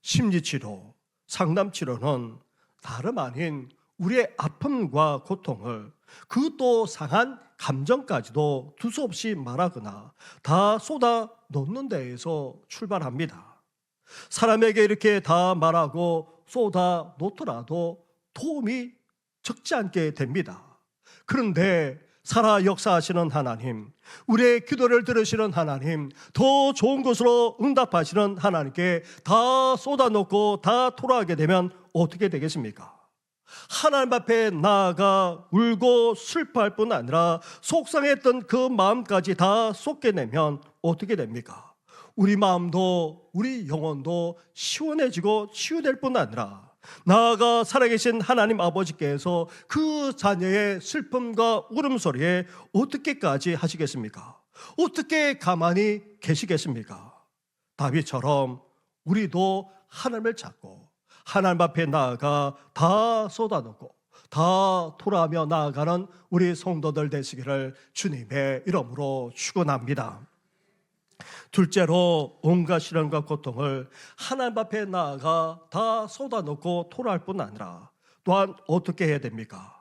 심리치료, 상담치료는 다름 아닌 우리의 아픔과 고통을 그것도 상한 감정까지도 두서없이 말하거나 다 쏟아 놓는 데에서 출발합니다. 사람에게 이렇게 다 말하고 쏟아 놓더라도 도움이 적지 않게 됩니다. 그런데 살아 역사하시는 하나님, 우리의 기도를 들으시는 하나님, 더 좋은 것으로 응답하시는 하나님께 다 쏟아놓고 다 토로하게 되면 어떻게 되겠습니까? 하나님 앞에 나아가 울고 슬퍼할 뿐 아니라 속상했던 그 마음까지 다 쏟게내면 어떻게 됩니까? 우리 마음도 우리 영혼도 시원해지고 치유될 뿐 아니라 나아가 살아계신 하나님 아버지께서 그 자녀의 슬픔과 울음소리에 어떻게까지 하시겠습니까? 어떻게 가만히 계시겠습니까? 다윗처럼 우리도 하나님을 찾고 하나님 앞에 나아가 다 쏟아놓고 다 토라하며 나아가는 우리 성도들 되시기를 주님의 이름으로 축원합니다. 둘째로 온갖 시련과 고통을 하나님 앞에 나아가 다 쏟아놓고 토로할 뿐 아니라 또한 어떻게 해야 됩니까?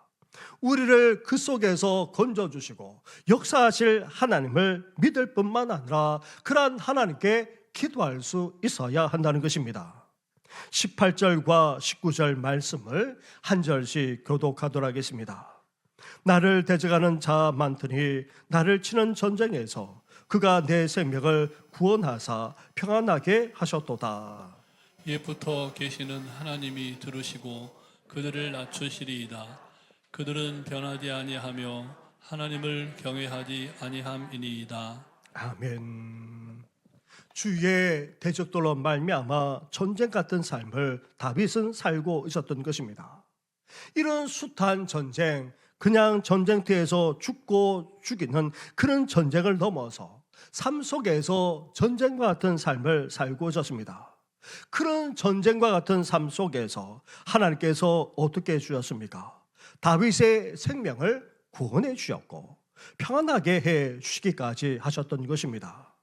우리를 그 속에서 건져주시고 역사하실 하나님을 믿을 뿐만 아니라 그러한 하나님께 기도할 수 있어야 한다는 것입니다. 18절과 19절 말씀을 한 절씩 교독하도록 하겠습니다. 나를 대적하는 자 많더니 나를 치는 전쟁에서 그가 내 생명을 구원하사 평안하게 하셨도다. 옛부터 계시는 하나님이 들으시고 그들을 낮추시리이다. 그들은 변하지 아니하며 하나님을 경외하지 아니함이니이다. 아멘. 주의 대적들로 말미암아 전쟁 같은 삶을 다윗은 살고 있었던 것입니다. 이런 숱한 전쟁, 그냥 전쟁터에서 죽고 죽이는 그런 전쟁을 넘어서 삶 속에서 전쟁과 같은 삶을 살고 오셨습니다. 그런 전쟁과 같은 삶 속에서 하나님께서 어떻게 해주셨습니까? 다윗의 생명을 구원해 주셨고 평안하게 해 주시기까지 하셨던 것입니다.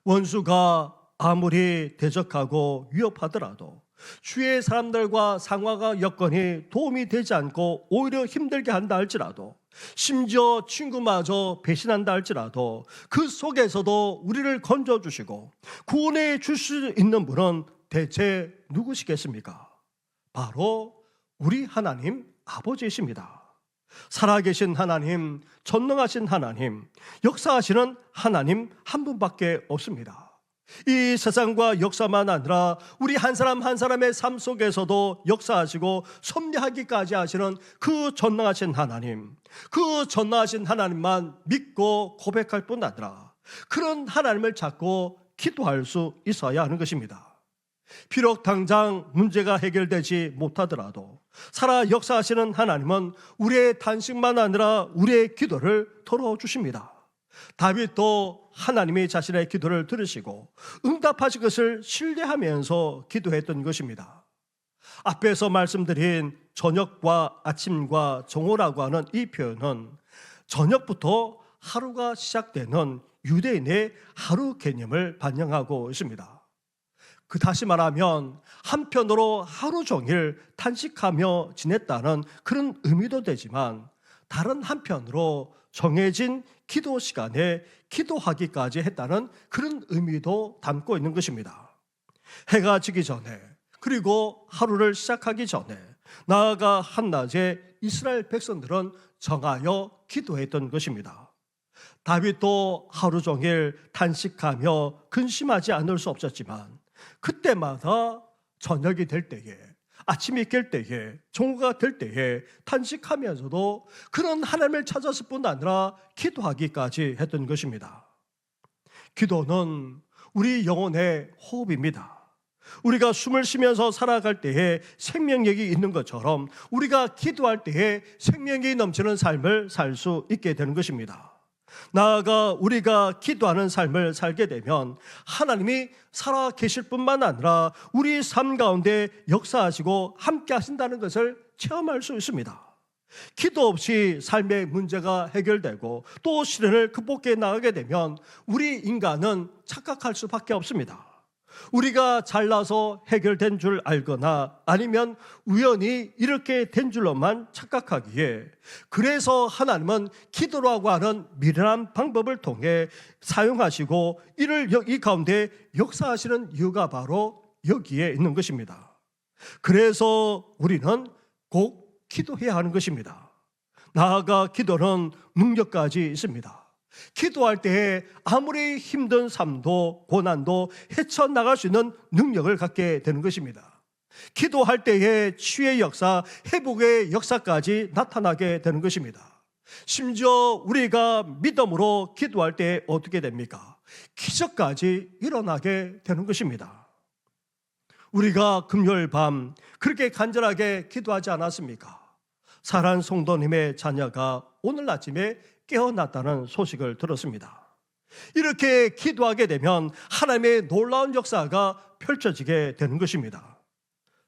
원수가 아무리 대적하고 위협하더라도 주의 사람들과 상황과 여건이 도움이 되지 않고 오히려 힘들게 한다 할지라도, 심지어 친구마저 배신한다 할지라도 그 속에서도 우리를 건져주시고 구원해 줄 수 있는 분은 대체 누구시겠습니까? 바로 우리 하나님 아버지이십니다. 살아계신 하나님, 전능하신 하나님, 역사하시는 하나님 한 분밖에 없습니다. 이 세상과 역사만 아니라 우리 한 사람 한 사람의 삶 속에서도 역사하시고 섭리하기까지 하시는 그 전능하신 하나님, 그 전능하신 하나님만 믿고 고백할 뿐 아니라 그런 하나님을 찾고 기도할 수 있어야 하는 것입니다. 비록 당장 문제가 해결되지 못하더라도 살아 역사하시는 하나님은 우리의 단식만 아니라 우리의 기도를 털어주십니다. 다윗도 하나님이 자신의 기도를 들으시고 응답하실 것을 신뢰하면서 기도했던 것입니다. 앞에서 말씀드린 저녁과 아침과 정오라고 하는 이 표현은 저녁부터 하루가 시작되는 유대인의 하루 개념을 반영하고 있습니다. 그 다시 말하면 한편으로 하루 종일 탄식하며 지냈다는 그런 의미도 되지만, 다른 한편으로 정해진 기도 시간에 기도하기까지 했다는 그런 의미도 담고 있는 것입니다. 해가 지기 전에, 그리고 하루를 시작하기 전에, 나아가 한낮에 이스라엘 백성들은 정하여 기도했던 것입니다. 다윗도 하루 종일 탄식하며 근심하지 않을 수 없었지만 그때마다 저녁이 될 때에, 아침이 깰 때에, 정오가 될 때에 탄식하면서도 그런 하나님을 찾았을 뿐 아니라 기도하기까지 했던 것입니다. 기도는 우리 영혼의 호흡입니다. 우리가 숨을 쉬면서 살아갈 때에 생명력이 있는 것처럼 우리가 기도할 때에 생명이 넘치는 삶을 살 수 있게 되는 것입니다. 나아가 우리가 기도하는 삶을 살게 되면 하나님이 살아 계실 뿐만 아니라 우리 삶 가운데 역사하시고 함께 하신다는 것을 체험할 수 있습니다. 기도 없이 삶의 문제가 해결되고 또 시련을 극복해 나가게 되면 우리 인간은 착각할 수밖에 없습니다. 우리가 잘나서 해결된 줄 알거나 아니면 우연히 이렇게 된 줄로만 착각하기에, 그래서 하나님은 기도라고 하는 미련한 방법을 통해 사용하시고 이를 이 가운데 역사하시는 이유가 바로 여기에 있는 것입니다. 그래서 우리는 꼭 기도해야 하는 것입니다. 나아가 기도는 능력까지 있습니다. 기도할 때에 아무리 힘든 삶도 고난도 헤쳐나갈 수 있는 능력을 갖게 되는 것입니다. 기도할 때에 치유의 역사, 회복의 역사까지 나타나게 되는 것입니다. 심지어 우리가 믿음으로 기도할 때 어떻게 됩니까? 기적까지 일어나게 되는 것입니다. 우리가 금요일 밤 그렇게 간절하게 기도하지 않았습니까? 사랑하는 성도님의 자녀가 오늘 아침에 깨어났다는 소식을 들었습니다. 이렇게 기도하게 되면 하나님의 놀라운 역사가 펼쳐지게 되는 것입니다.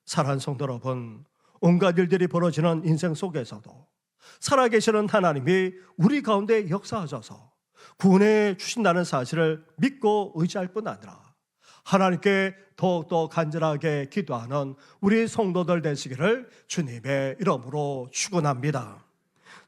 사랑하는 성도 여러분, 온갖 일들이 벌어지는 인생 속에서도 살아계시는 하나님이 우리 가운데 역사하셔서 구원해 주신다는 사실을 믿고 의지할 뿐 아니라 하나님께 더욱더 간절하게 기도하는 우리 성도들 되시기를 주님의 이름으로 축원합니다.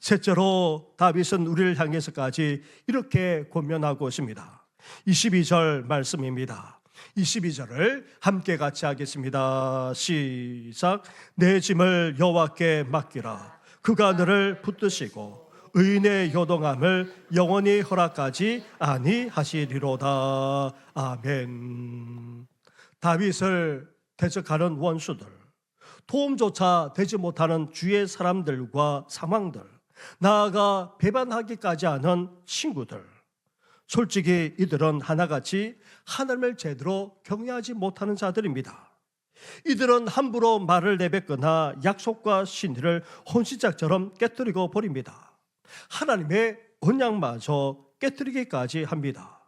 셋째로 다윗은 우리를 향해서까지 이렇게 권면하고 있습니다. 22절 말씀입니다. 22절을 함께 같이 하겠습니다. 시작. 내 짐을 여호와께 맡기라. 그가 너를 붙드시고 의인의 요동함을 영원히 허락하지 아니하시리로다. 아멘. 다윗을 대적하는 원수들, 도움조차 되지 못하는 주의 사람들과 상황들, 나아가 배반하기까지 하는 친구들, 솔직히 이들은 하나같이 하나님을 제대로 경외하지 못하는 자들입니다. 이들은 함부로 말을 내뱉거나 약속과 신의를 혼신짝처럼 깨뜨리고 버립니다. 하나님의 언약마저 깨뜨리기까지 합니다.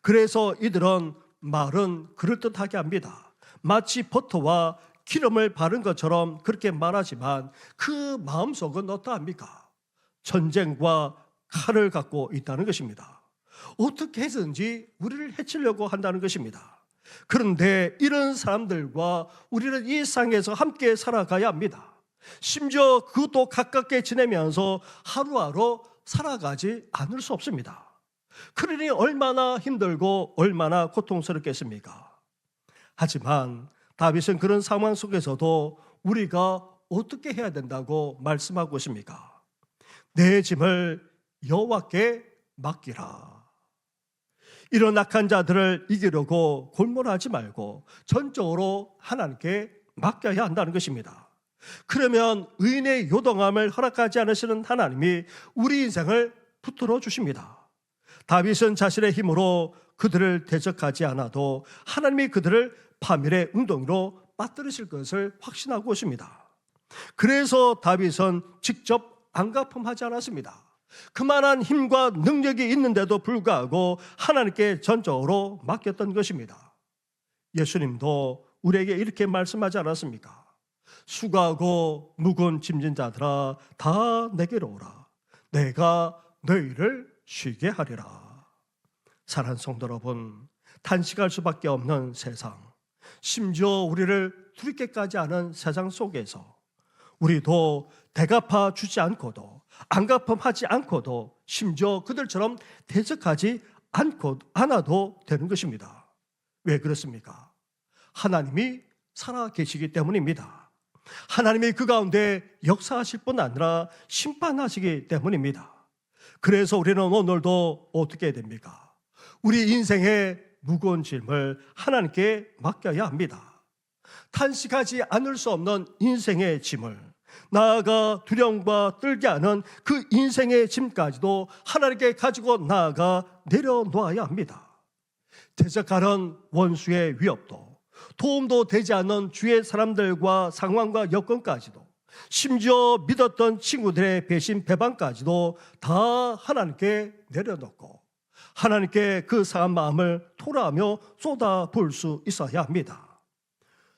그래서 이들은 말은 그럴듯하게 합니다. 마치 버터와 기름을 바른 것처럼 그렇게 말하지만 그 마음속은 어떠합니까? 전쟁과 칼을 갖고 있다는 것입니다. 어떻게 해서든지 우리를 해치려고 한다는 것입니다. 그런데 이런 사람들과 우리는 이 세상에서 함께 살아가야 합니다. 심지어 그것도 가깝게 지내면서 하루하루 살아가지 않을 수 없습니다. 그러니 얼마나 힘들고 얼마나 고통스럽겠습니까? 하지만 다윗은 그런 상황 속에서도 우리가 어떻게 해야 된다고 말씀하고 있습니까? 내 짐을 여호와께 맡기라. 이런 악한 자들을 이기려고 골몰하지 말고 전적으로 하나님께 맡겨야 한다는 것입니다. 그러면 의인의 요동함을 허락하지 않으시는 하나님이 우리 인생을 붙들어 주십니다. 다윗은 자신의 힘으로 그들을 대적하지 않아도 하나님이 그들을 파멸의 웅덩이로 빠뜨리실 것을 확신하고 있습니다. 그래서 다윗은 직접 안가품하지 않았습니다. 그만한 힘과 능력이 있는데도 불구하고 하나님께 전적으로 맡겼던 것입니다. 예수님도 우리에게 이렇게 말씀하지 않았습니까? 수고하고 무거운 짐진 자들아 다 내게로 오라. 내가 너희를 쉬게 하리라. 사랑하는 성도 여러분, 탄식할 수밖에 없는 세상, 심지어 우리를 두렵게까지 하는 세상 속에서 우리도 대갚아 주지 않고도 안갚음하지 않고도 심지어 그들처럼 대적하지 않아도 되는 것입니다. 왜 그렇습니까? 하나님이 살아계시기 때문입니다. 하나님이 그 가운데 역사하실 뿐 아니라 심판하시기 때문입니다. 그래서 우리는 오늘도 어떻게 해야 됩니까? 우리 인생의 무거운 짐을 하나님께 맡겨야 합니다. 탄식하지 않을 수 없는 인생의 짐을, 나아가 두려움과 떨게 하는 그 인생의 짐까지도 하나님께 가지고 나아가 내려놓아야 합니다. 대적하는 원수의 위협도, 도움도 되지 않는 주의 사람들과 상황과 여건까지도, 심지어 믿었던 친구들의 배신 배반까지도 다 하나님께 내려놓고 하나님께 그 상한 마음을 토라하며 쏟아부을 수 있어야 합니다.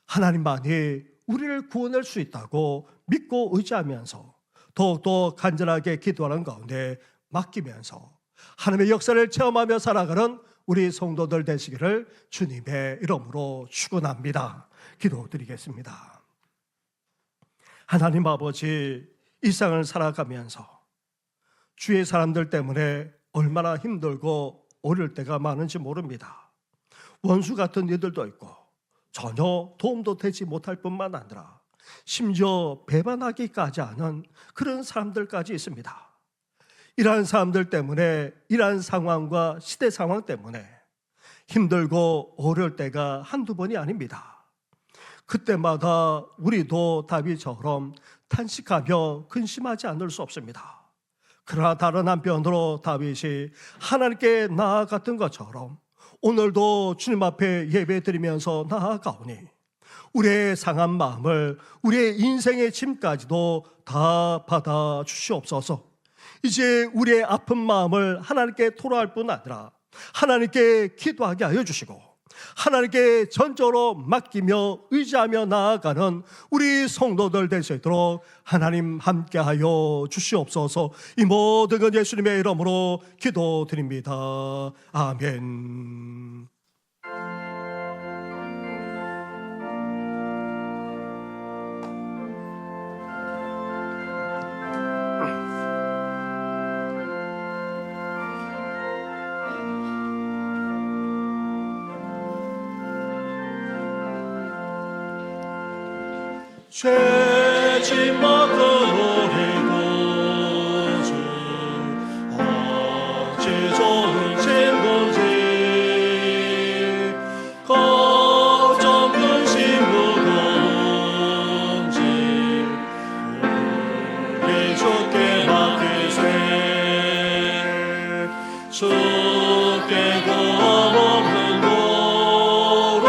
하나님만이 우리를 구원할 수 있다고 믿고 의지하면서 더욱더 간절하게 기도하는 가운데 맡기면서 하나님의 역사를 체험하며 살아가는 우리 성도들 되시기를 주님의 이름으로 축원합니다. 기도드리겠습니다. 하나님 아버지, 이 세상을 살아가면서 주의 사람들 때문에 얼마나 힘들고 어려울 때가 많은지 모릅니다. 원수 같은 이들도 있고 전혀 도움도 되지 못할 뿐만 아니라 심지어 배반하기까지 하는 그런 사람들까지 있습니다. 이러한 사람들 때문에, 이러한 상황과 시대 상황 때문에 힘들고 어려울 때가 한두 번이 아닙니다. 그때마다 우리도 다윗처럼 탄식하며 근심하지 않을 수 없습니다. 그러나 다른 한편으로 다윗이 하나님께 나아갔던 것처럼 오늘도 주님 앞에 예배드리면서 나아가오니 우리의 상한 마음을, 우리의 인생의 짐까지도 다 받아 주시옵소서. 이제 우리의 아픈 마음을 하나님께 토로할 뿐 아니라 하나님께 기도하게 하여 주시고 하나님께 전적으로 맡기며 의지하며 나아가는 우리 성도들 될 수 있도록 하나님 함께하여 주시옵소서. 이 모든 건 예수님의 이름으로 기도드립니다. 아멘. 죄짐 막으리고 주 어찌 좋은 신분지 걱정 근심 무거운지 우리 주께 맡기세. 주께 고없는 도로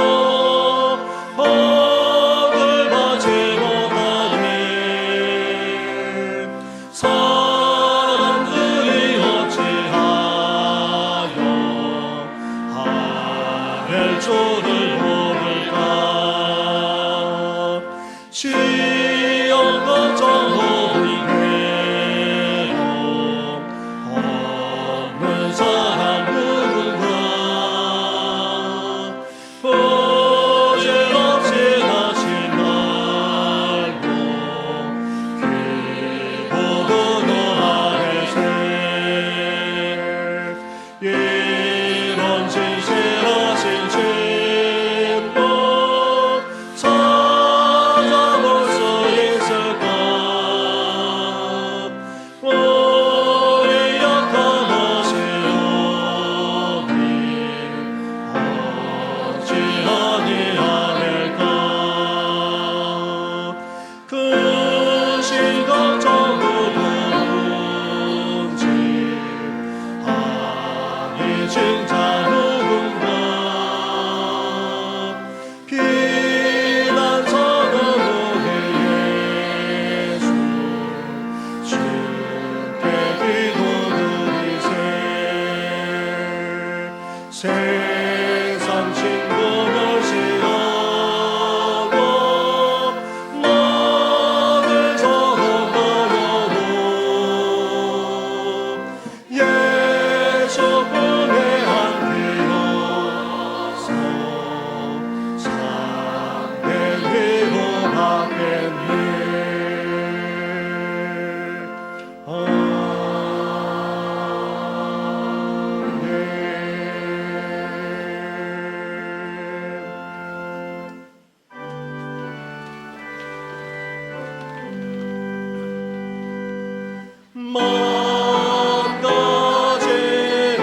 만 가지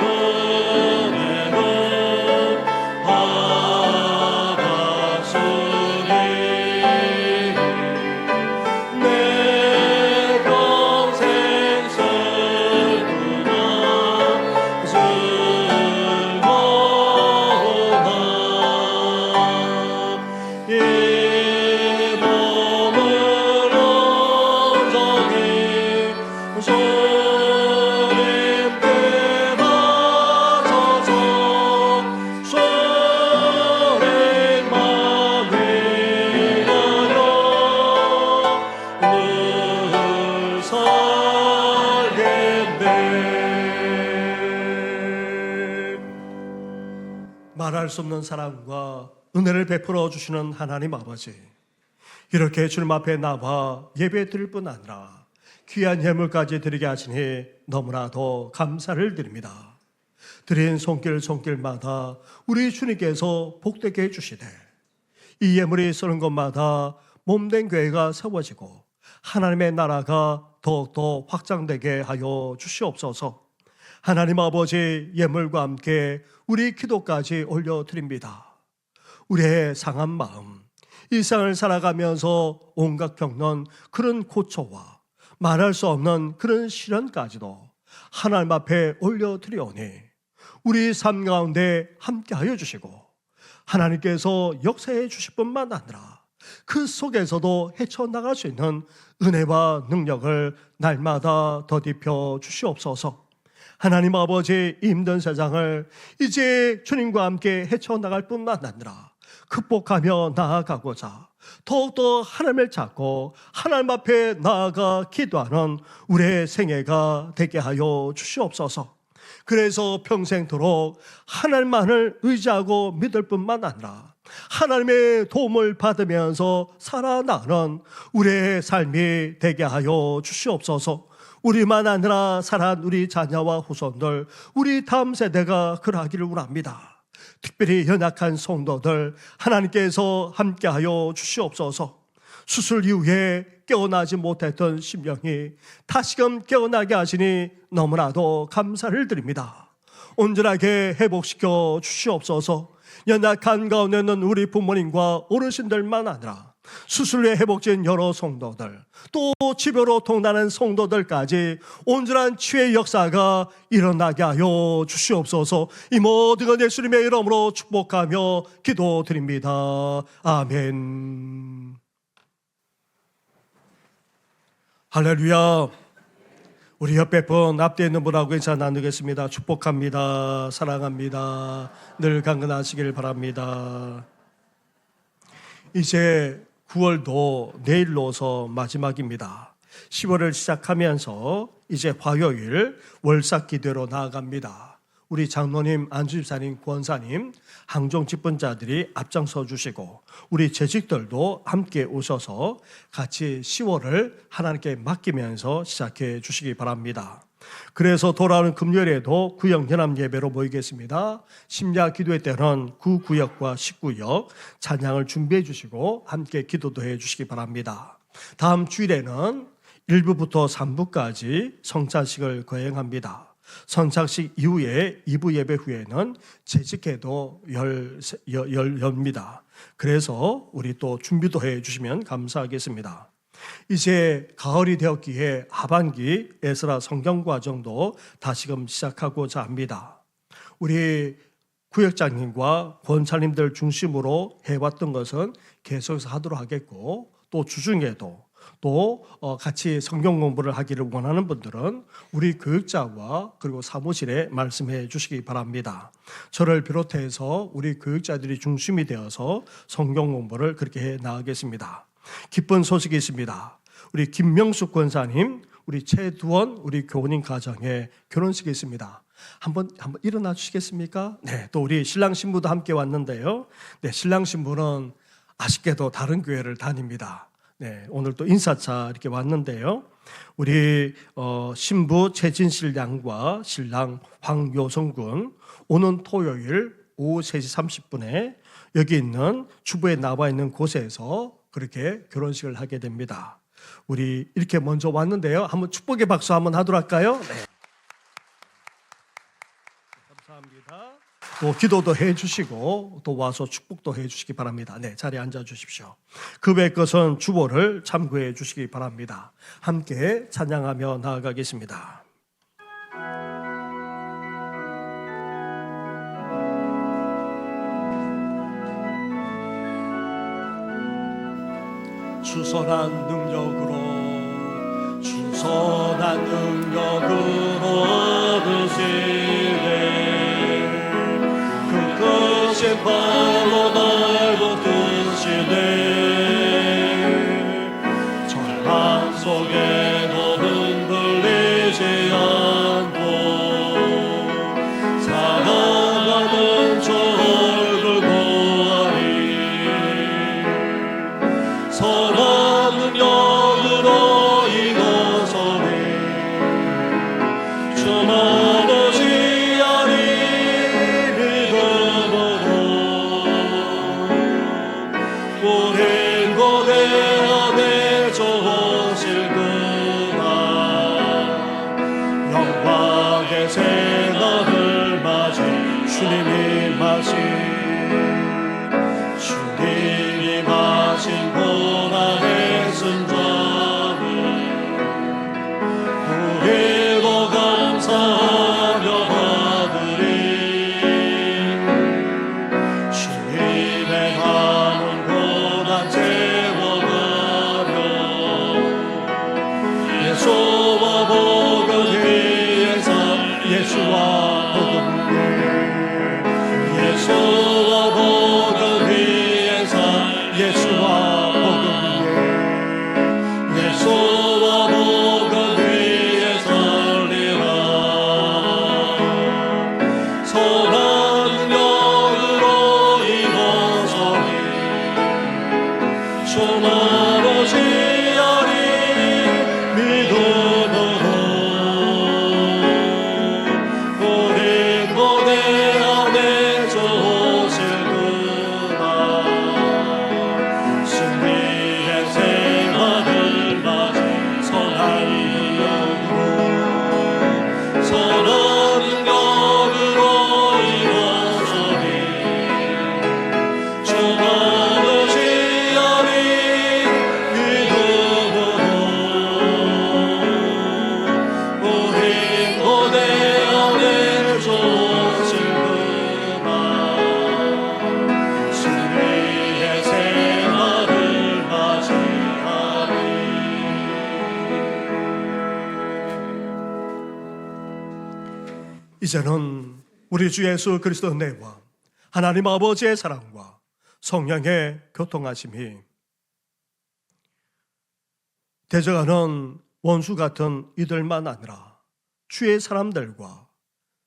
은혜를 받았으니 내 평생 슬프나 즐거우나 이 몸을 온전히 주님께 바쳐서 주님만 위하여 늘 살겠네. 말할 수 없는 사랑과 은혜를 베풀어 주시는 하나님 아버지, 이렇게 주님 앞에 나와 예배 드릴 뿐 아니라 귀한 예물까지 드리게 하시니 너무나도 감사를 드립니다. 드린 손길마다 우리 주님께서 복되게 해주시되 이 예물이 쓰는 것마다 몸된 교회가 세워지고 하나님의 나라가 더욱더 확장되게 하여 주시옵소서. 하나님 아버지, 예물과 함께 우리 기도까지 올려드립니다. 우리의 상한 마음, 일상을 살아가면서 온갖 겪는 그런 고초와 말할 수 없는 그런 시련까지도 하나님 앞에 올려드리오니 우리 삶 가운데 함께하여 주시고 하나님께서 역사해 주실 뿐만 아니라 그 속에서도 헤쳐나갈 수 있는 은혜와 능력을 날마다 더딥혀 주시옵소서. 하나님 아버지, 이 힘든 세상을 이제 주님과 함께 헤쳐나갈 뿐만 아니라 극복하며 나아가고자 더욱더 하나님을 찾고 하나님 앞에 나아가 기도하는 우리의 생애가 되게 하여 주시옵소서. 그래서 평생도록 하나님만을 의지하고 믿을 뿐만 아니라 하나님의 도움을 받으면서 살아나가는 우리의 삶이 되게 하여 주시옵소서. 우리만 아니라 살아난 우리 자녀와 후손들, 우리 다음 세대가 그러하기를 원합니다. 특별히 연약한 성도들 하나님께서 함께하여 주시옵소서. 수술 이후에 깨어나지 못했던 심령이 다시금 깨어나게 하시니 너무나도 감사를 드립니다. 온전하게 회복시켜 주시옵소서. 연약한 가운데는 우리 부모님과 어르신들만 아니라 수술 후에 회복된 여러 성도들, 또 치료로 통하는 성도들까지 온전한 치유의 역사가 일어나게 하여 주시옵소서. 이 모든 것 예수님의 이름으로 축복하며 기도드립니다. 아멘. 할렐루야. 우리 옆에 분, 앞에 있는 분하고 인사 나누겠습니다. 축복합니다. 사랑합니다. 늘 강건하시길 바랍니다. 이제 9월도 내일로서 마지막입니다. 10월을 시작하면서 이제 화요일 월삭기도로 나아갑니다. 우리 장로님, 안주집사님, 권사님, 항종 집권자들이 앞장서 주시고 우리 재직들도 함께 오셔서 같이 10월을 하나님께 맡기면서 시작해 주시기 바랍니다. 그래서 돌아오는 금요일에도 구역 연합 예배로 모이겠습니다. 심야 기도회 때는 9구역과 10구역 찬양을 준비해 주시고 함께 기도도 해 주시기 바랍니다. 다음 주일에는 1부부터 3부까지 성찬식을 거행합니다. 선착식 이후에 2부 예배 후에는 재직회도 엽니다. 그래서 우리 또 준비도 해 주시면 감사하겠습니다. 이제 가을이 되었기에 하반기 에스라 성경과정도 다시금 시작하고자 합니다. 우리 구역장님과 권사님들 중심으로 해왔던 것은 계속해서 하도록 하겠고, 또 주중에도 또 같이 성경 공부를 하기를 원하는 분들은 우리 교육자와 그리고 사무실에 말씀해 주시기 바랍니다. 저를 비롯해서 우리 교육자들이 중심이 되어서 성경 공부를 그렇게 해 나가겠습니다. 기쁜 소식이 있습니다. 우리 김명숙 권사님, 우리 최두원 우리 교우님 가정에 결혼식이 있습니다. 한번 일어나 주시겠습니까? 네, 또 우리 신랑 신부도 함께 왔는데요. 네, 신랑 신부는 아쉽게도 다른 교회를 다닙니다. 네, 오늘 또 인사차 이렇게 왔는데요. 우리 신부 최진실 양과 신랑 황요성 군 오는 토요일 오후 3시 30분에 여기 있는 주부에 나와 있는 곳에서 그렇게 결혼식을 하게 됩니다. 우리 이렇게 먼저 왔는데요. 한번 축복의 박수 한번 하도록 할까요? 네. 감사합니다. 또 기도도 해주시고 또 와서 축복도 해주시기 바랍니다. 네, 자리에 앉아 주십시오. 그 외의 것은 주보를 참고해 주시기 바랍니다. 함께 찬양하며 나아가겠습니다. 주선한 능력으로 얻으시네 그 크신 발로 날 붙드시네 절망 속에도 흔들리지 않고 사랑하는 저 얼굴 보아리 선한 능력으로 이곳으리 주만 오시하리 믿음으로 우린 고대 안에 좋으실 그날 영광의 새날을 맞이 주님이 마신 고난의 승자는 우리도 감사하며 받으리 주님의 남은 고난 채워가며 예수와 복음 위에 살 예수와 복음 위에 예수와 복음 위에 살 예수와 복음 위에 예수와 복음 위에 살리라 선한 능력으로 이곳으리 주만 오시하리 믿음으로 우리 고대 안에 좋으실 그날 승리의 생활을 맞이 선한 능력으로 이곳으리 주만 오시하리 믿음으로 우리 고대 안에 좋으실 그날 승리의 생활을 맞이하리 이제는 우리 주 예수 그리스도 은혜와 하나님 아버지의 사랑과 성령의 교통하심이 대적하는 원수 같은 이들만 아니라 주의 사람들과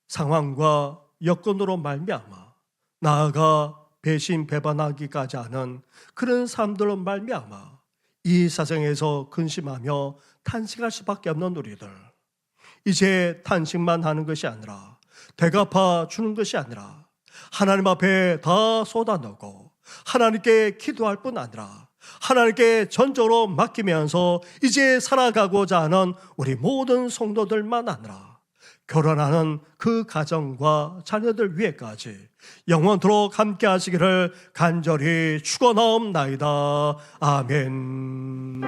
상황과 여건으로 말미암아 나아가 배신 배반하기까지 하는 그런 사람들로 말미암아 이 사정에서 근심하며 탄식할 수밖에 없는 우리들, 이제 탄식만 하는 것이 아니라 대갚아 주는 것이 아니라 하나님 앞에 다 쏟아넣고 하나님께 기도할 뿐 아니라 하나님께 전적으로 맡기면서 이제 살아가고자 하는 우리 모든 성도들만 아니라 결혼하는 그 가정과 자녀들 위에까지 영원토록 함께 하시기를 간절히 축원하옵나이다. 아멘.